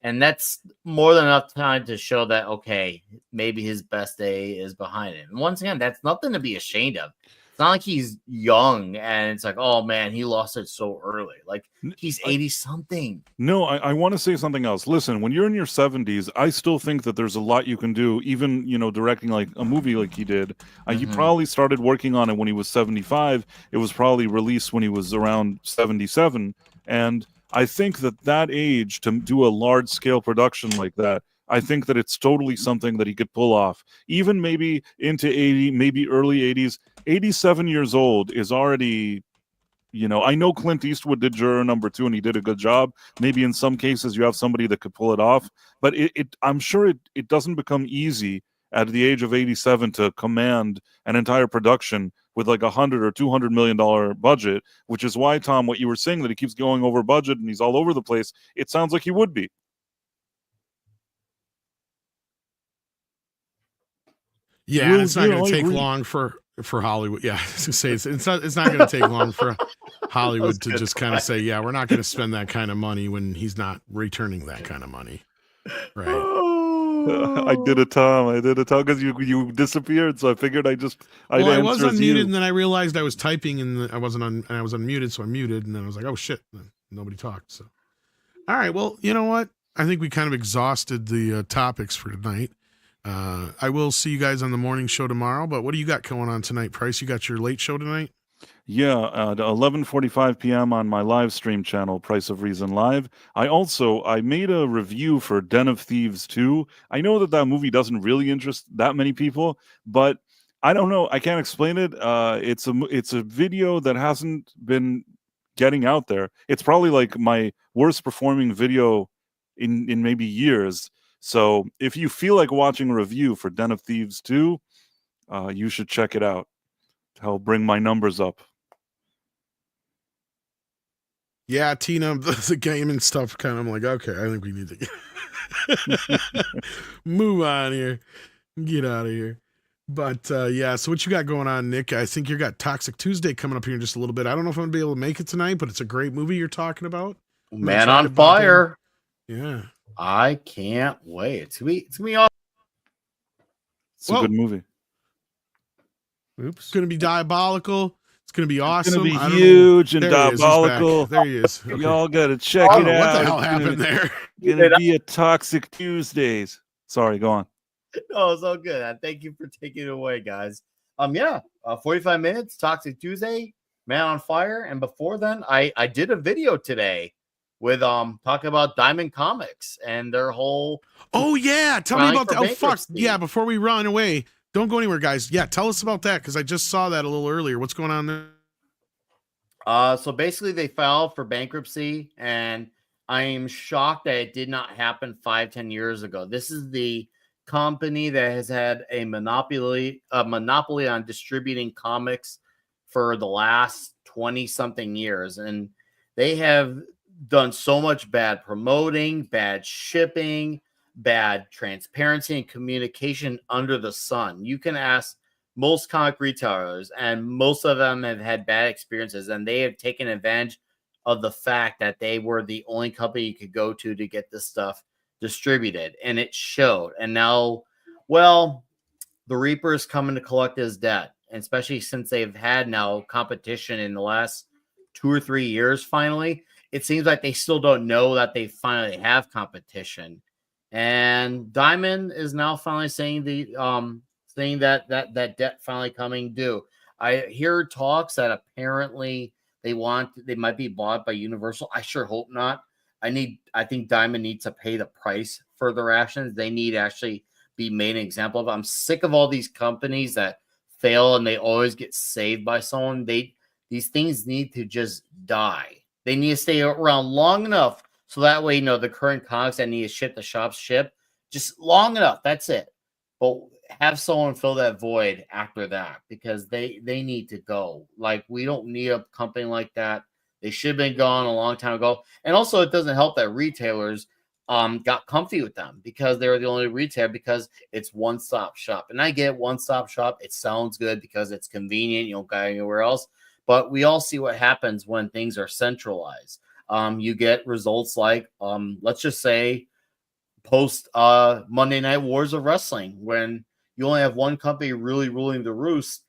And that's more than enough time to show that, okay, maybe his best day is behind him. And once again, that's nothing to be ashamed of. It's not like he's young and it's like, oh man, he lost it so early. Like he's 80 something. No, I want to say something else. Listen, when you're in your 70s, I still think that there's a lot you can do, even, directing like a movie like he did. He probably started working on it when he was 75. It was probably released when he was around 77. And I think that age to do a large scale production like that, I think that it's totally something that he could pull off. Even maybe into 80, maybe early 80s. 87 years old is already, I know Clint Eastwood did Juror Number 2 and he did a good job. Maybe in some cases you have somebody that could pull it off, but I'm sure it doesn't become easy at the age of 87 to command an entire production with like $100 or $200 million budget, which is why, Tom, what you were saying that he keeps going over budget and he's all over the place, it sounds like he would be. Yeah, and it's not going to take long for Hollywood. Yeah, to say it's not going to take long for Hollywood to just kind of say, yeah, we're not going to spend that kind of money when he's not returning that kind of money. Right. I did it, Tom, because you disappeared, so I figured I was unmuted, and then I realized I was typing, and I was unmuted, so I muted, and then I was like, oh shit, nobody talked. So, all right, well, you know what? I think we kind of exhausted the topics for tonight. I will see you guys on the morning show tomorrow, but what do you got going on tonight, Price? You got your late show tonight? Yeah, at 11:45 p.m. on my live stream channel, Price of Reason Live. I made a review for Den of Thieves 2. I know that movie doesn't really interest that many people, but I don't know. I can't explain it. It's a video that hasn't been getting out there. It's probably like my worst performing video in maybe years. So if you feel like watching a review for Den of Thieves 2, you should check it out. Help bring my numbers up. Yeah, Tina, the Gaiman stuff kind of, I'm like, okay, I think we need to move on here. Get out of here. But yeah, so what you got going on, Nick? I think you got Toxic Tuesday coming up here in just a little bit. I don't know if I'm going to be able to make it tonight, but it's a great movie you're talking about. Man on Fire. Yeah. I can't wait. It's gonna be awesome. It's a good movie. Oops. It's going to be diabolical. It's going to be awesome. It's going to be huge and diabolical. There he is. Okay. Y'all got to check it out. What the hell happened there? Going to be a Toxic Tuesdays. Sorry, go on. Oh, it's all good. Thank you for taking it away, guys. 45 minutes, Toxic Tuesday, Man on Fire. And before then, I did a video today with talking about Diamond Comics and their whole. Oh yeah, tell me about that. Oh fuck yeah! Before we run away, don't go anywhere, guys. Yeah, tell us about that because I just saw that a little earlier. What's going on there? So basically, they filed for bankruptcy, and I am shocked that it did not happen 5-10 years ago. This is the company that has had a monopoly on distributing comics for the last 20-something years, and they have done so much bad promoting, bad shipping, bad transparency and communication under the sun. You can ask most comic retailers, and most of them have had bad experiences, and they have taken advantage of the fact that they were the only company you could go to get this stuff distributed, and it showed. And now, well, the Reaper is coming to collect his debt, and especially since they've had now competition in the last 2 or 3 years. Finally, it seems like they still don't know that they finally have competition. And Diamond is now finally saying that debt finally coming due. I hear talks that apparently they might be bought by Universal. I sure hope not. I think Diamond needs to pay the price for their actions. They need to actually be made an example of. I'm sick of all these companies that fail and they always get saved by someone. These things need to just die. They need to stay around long enough so that way, the current comics that need to ship the shops ship just long enough. That's it. But have someone fill that void after that because they need to go. Like, we don't need a company like that. They should have been gone a long time ago. And also, it doesn't help that retailers got comfy with them because they were the only retailer because it's one-stop shop. And I get one-stop shop. It sounds good because it's convenient. You don't go anywhere else. But we all see what happens when things are centralized. You get results like, let's just say, post Monday Night Wars of Wrestling, when you only have one company really ruling the roost.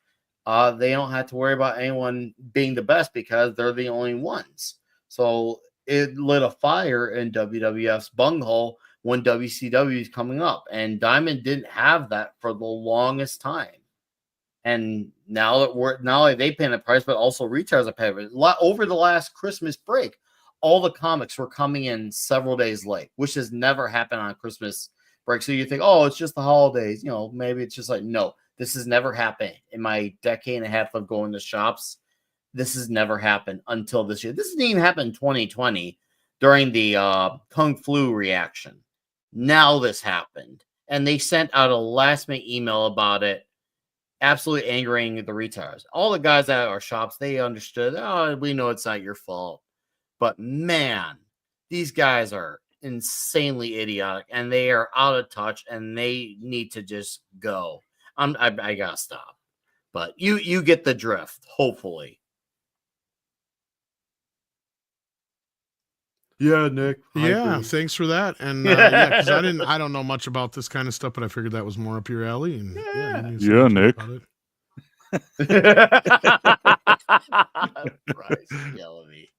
They don't have to worry about anyone being the best because they're the only ones. So it lit a fire in WWF's bunghole when WCW is coming up. And Diamond didn't have that for the longest time. And now that not only they paying the price, but also retailers are paying it. Over the last Christmas break, all the comics were coming in several days late, which has never happened on Christmas break. So you think, oh, it's just the holidays. Maybe it's just like, no, this has never happened in my decade and a half of going to shops. This has never happened until this year. This didn't even happen in 2020 during the Kung Flu reaction. Now this happened. And they sent out a last-minute email about it absolutely angering the retailers. All the guys at our shops, they understood, oh, we know it's not your fault. But man, these guys are insanely idiotic and they are out of touch and they need to just go. I gotta stop. But you get the drift, hopefully. Yeah, Nick. Yeah, thanks for that. And yeah, because I don't know much about this kind of stuff, but I figured that was more up your alley. And Yeah, Nick. Christ, yelling me.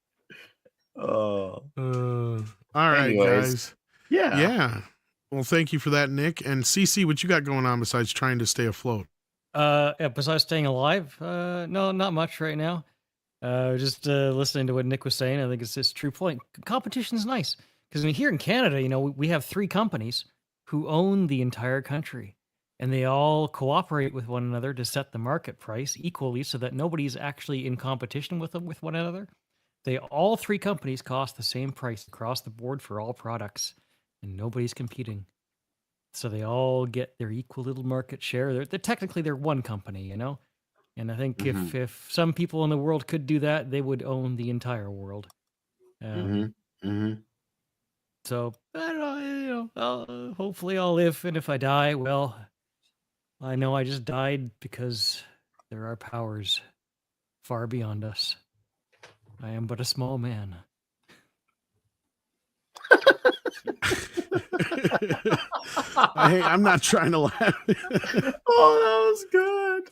Oh, all right, Anyways. guys. yeah. Well, thank you for that, Nick. And CC, what you got going on besides trying to stay afloat? Besides staying alive, no, not much right now. Just listening to what Nick was saying, I think it's his true point. Competition's nice because here in Canada, we have 3 companies who own the entire country, and they all cooperate with one another to set the market price equally, so that nobody's actually in competition with one another. All 3 companies cost the same price across the board for all products, and nobody's competing. So they all get their equal little market share. They're technically they're one company, And I think if some people in the world could do that, they would own the entire world. So I don't know, hopefully I'll live, and if I die, well, I know I just died because there are powers far beyond us. I am but a small man. Hey, I'm not trying to laugh. Oh, that was good.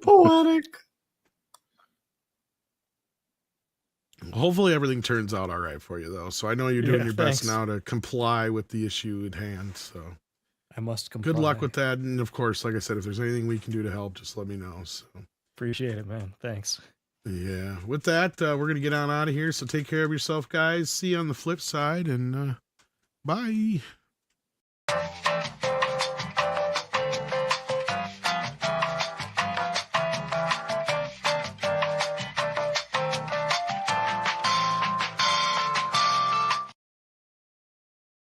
Poetic. Hopefully everything turns out all right for you, though. So I know you're doing your best thanks. now to comply with the issue at hand. So I must comply. good luck with that. And of course, like I said, if there's anything we can do to help, just let me know. So Appreciate it, man. Thanks. yeah, with that, we're going to get on out of here. So take care of yourself, guys. See you on the flip side, and bye.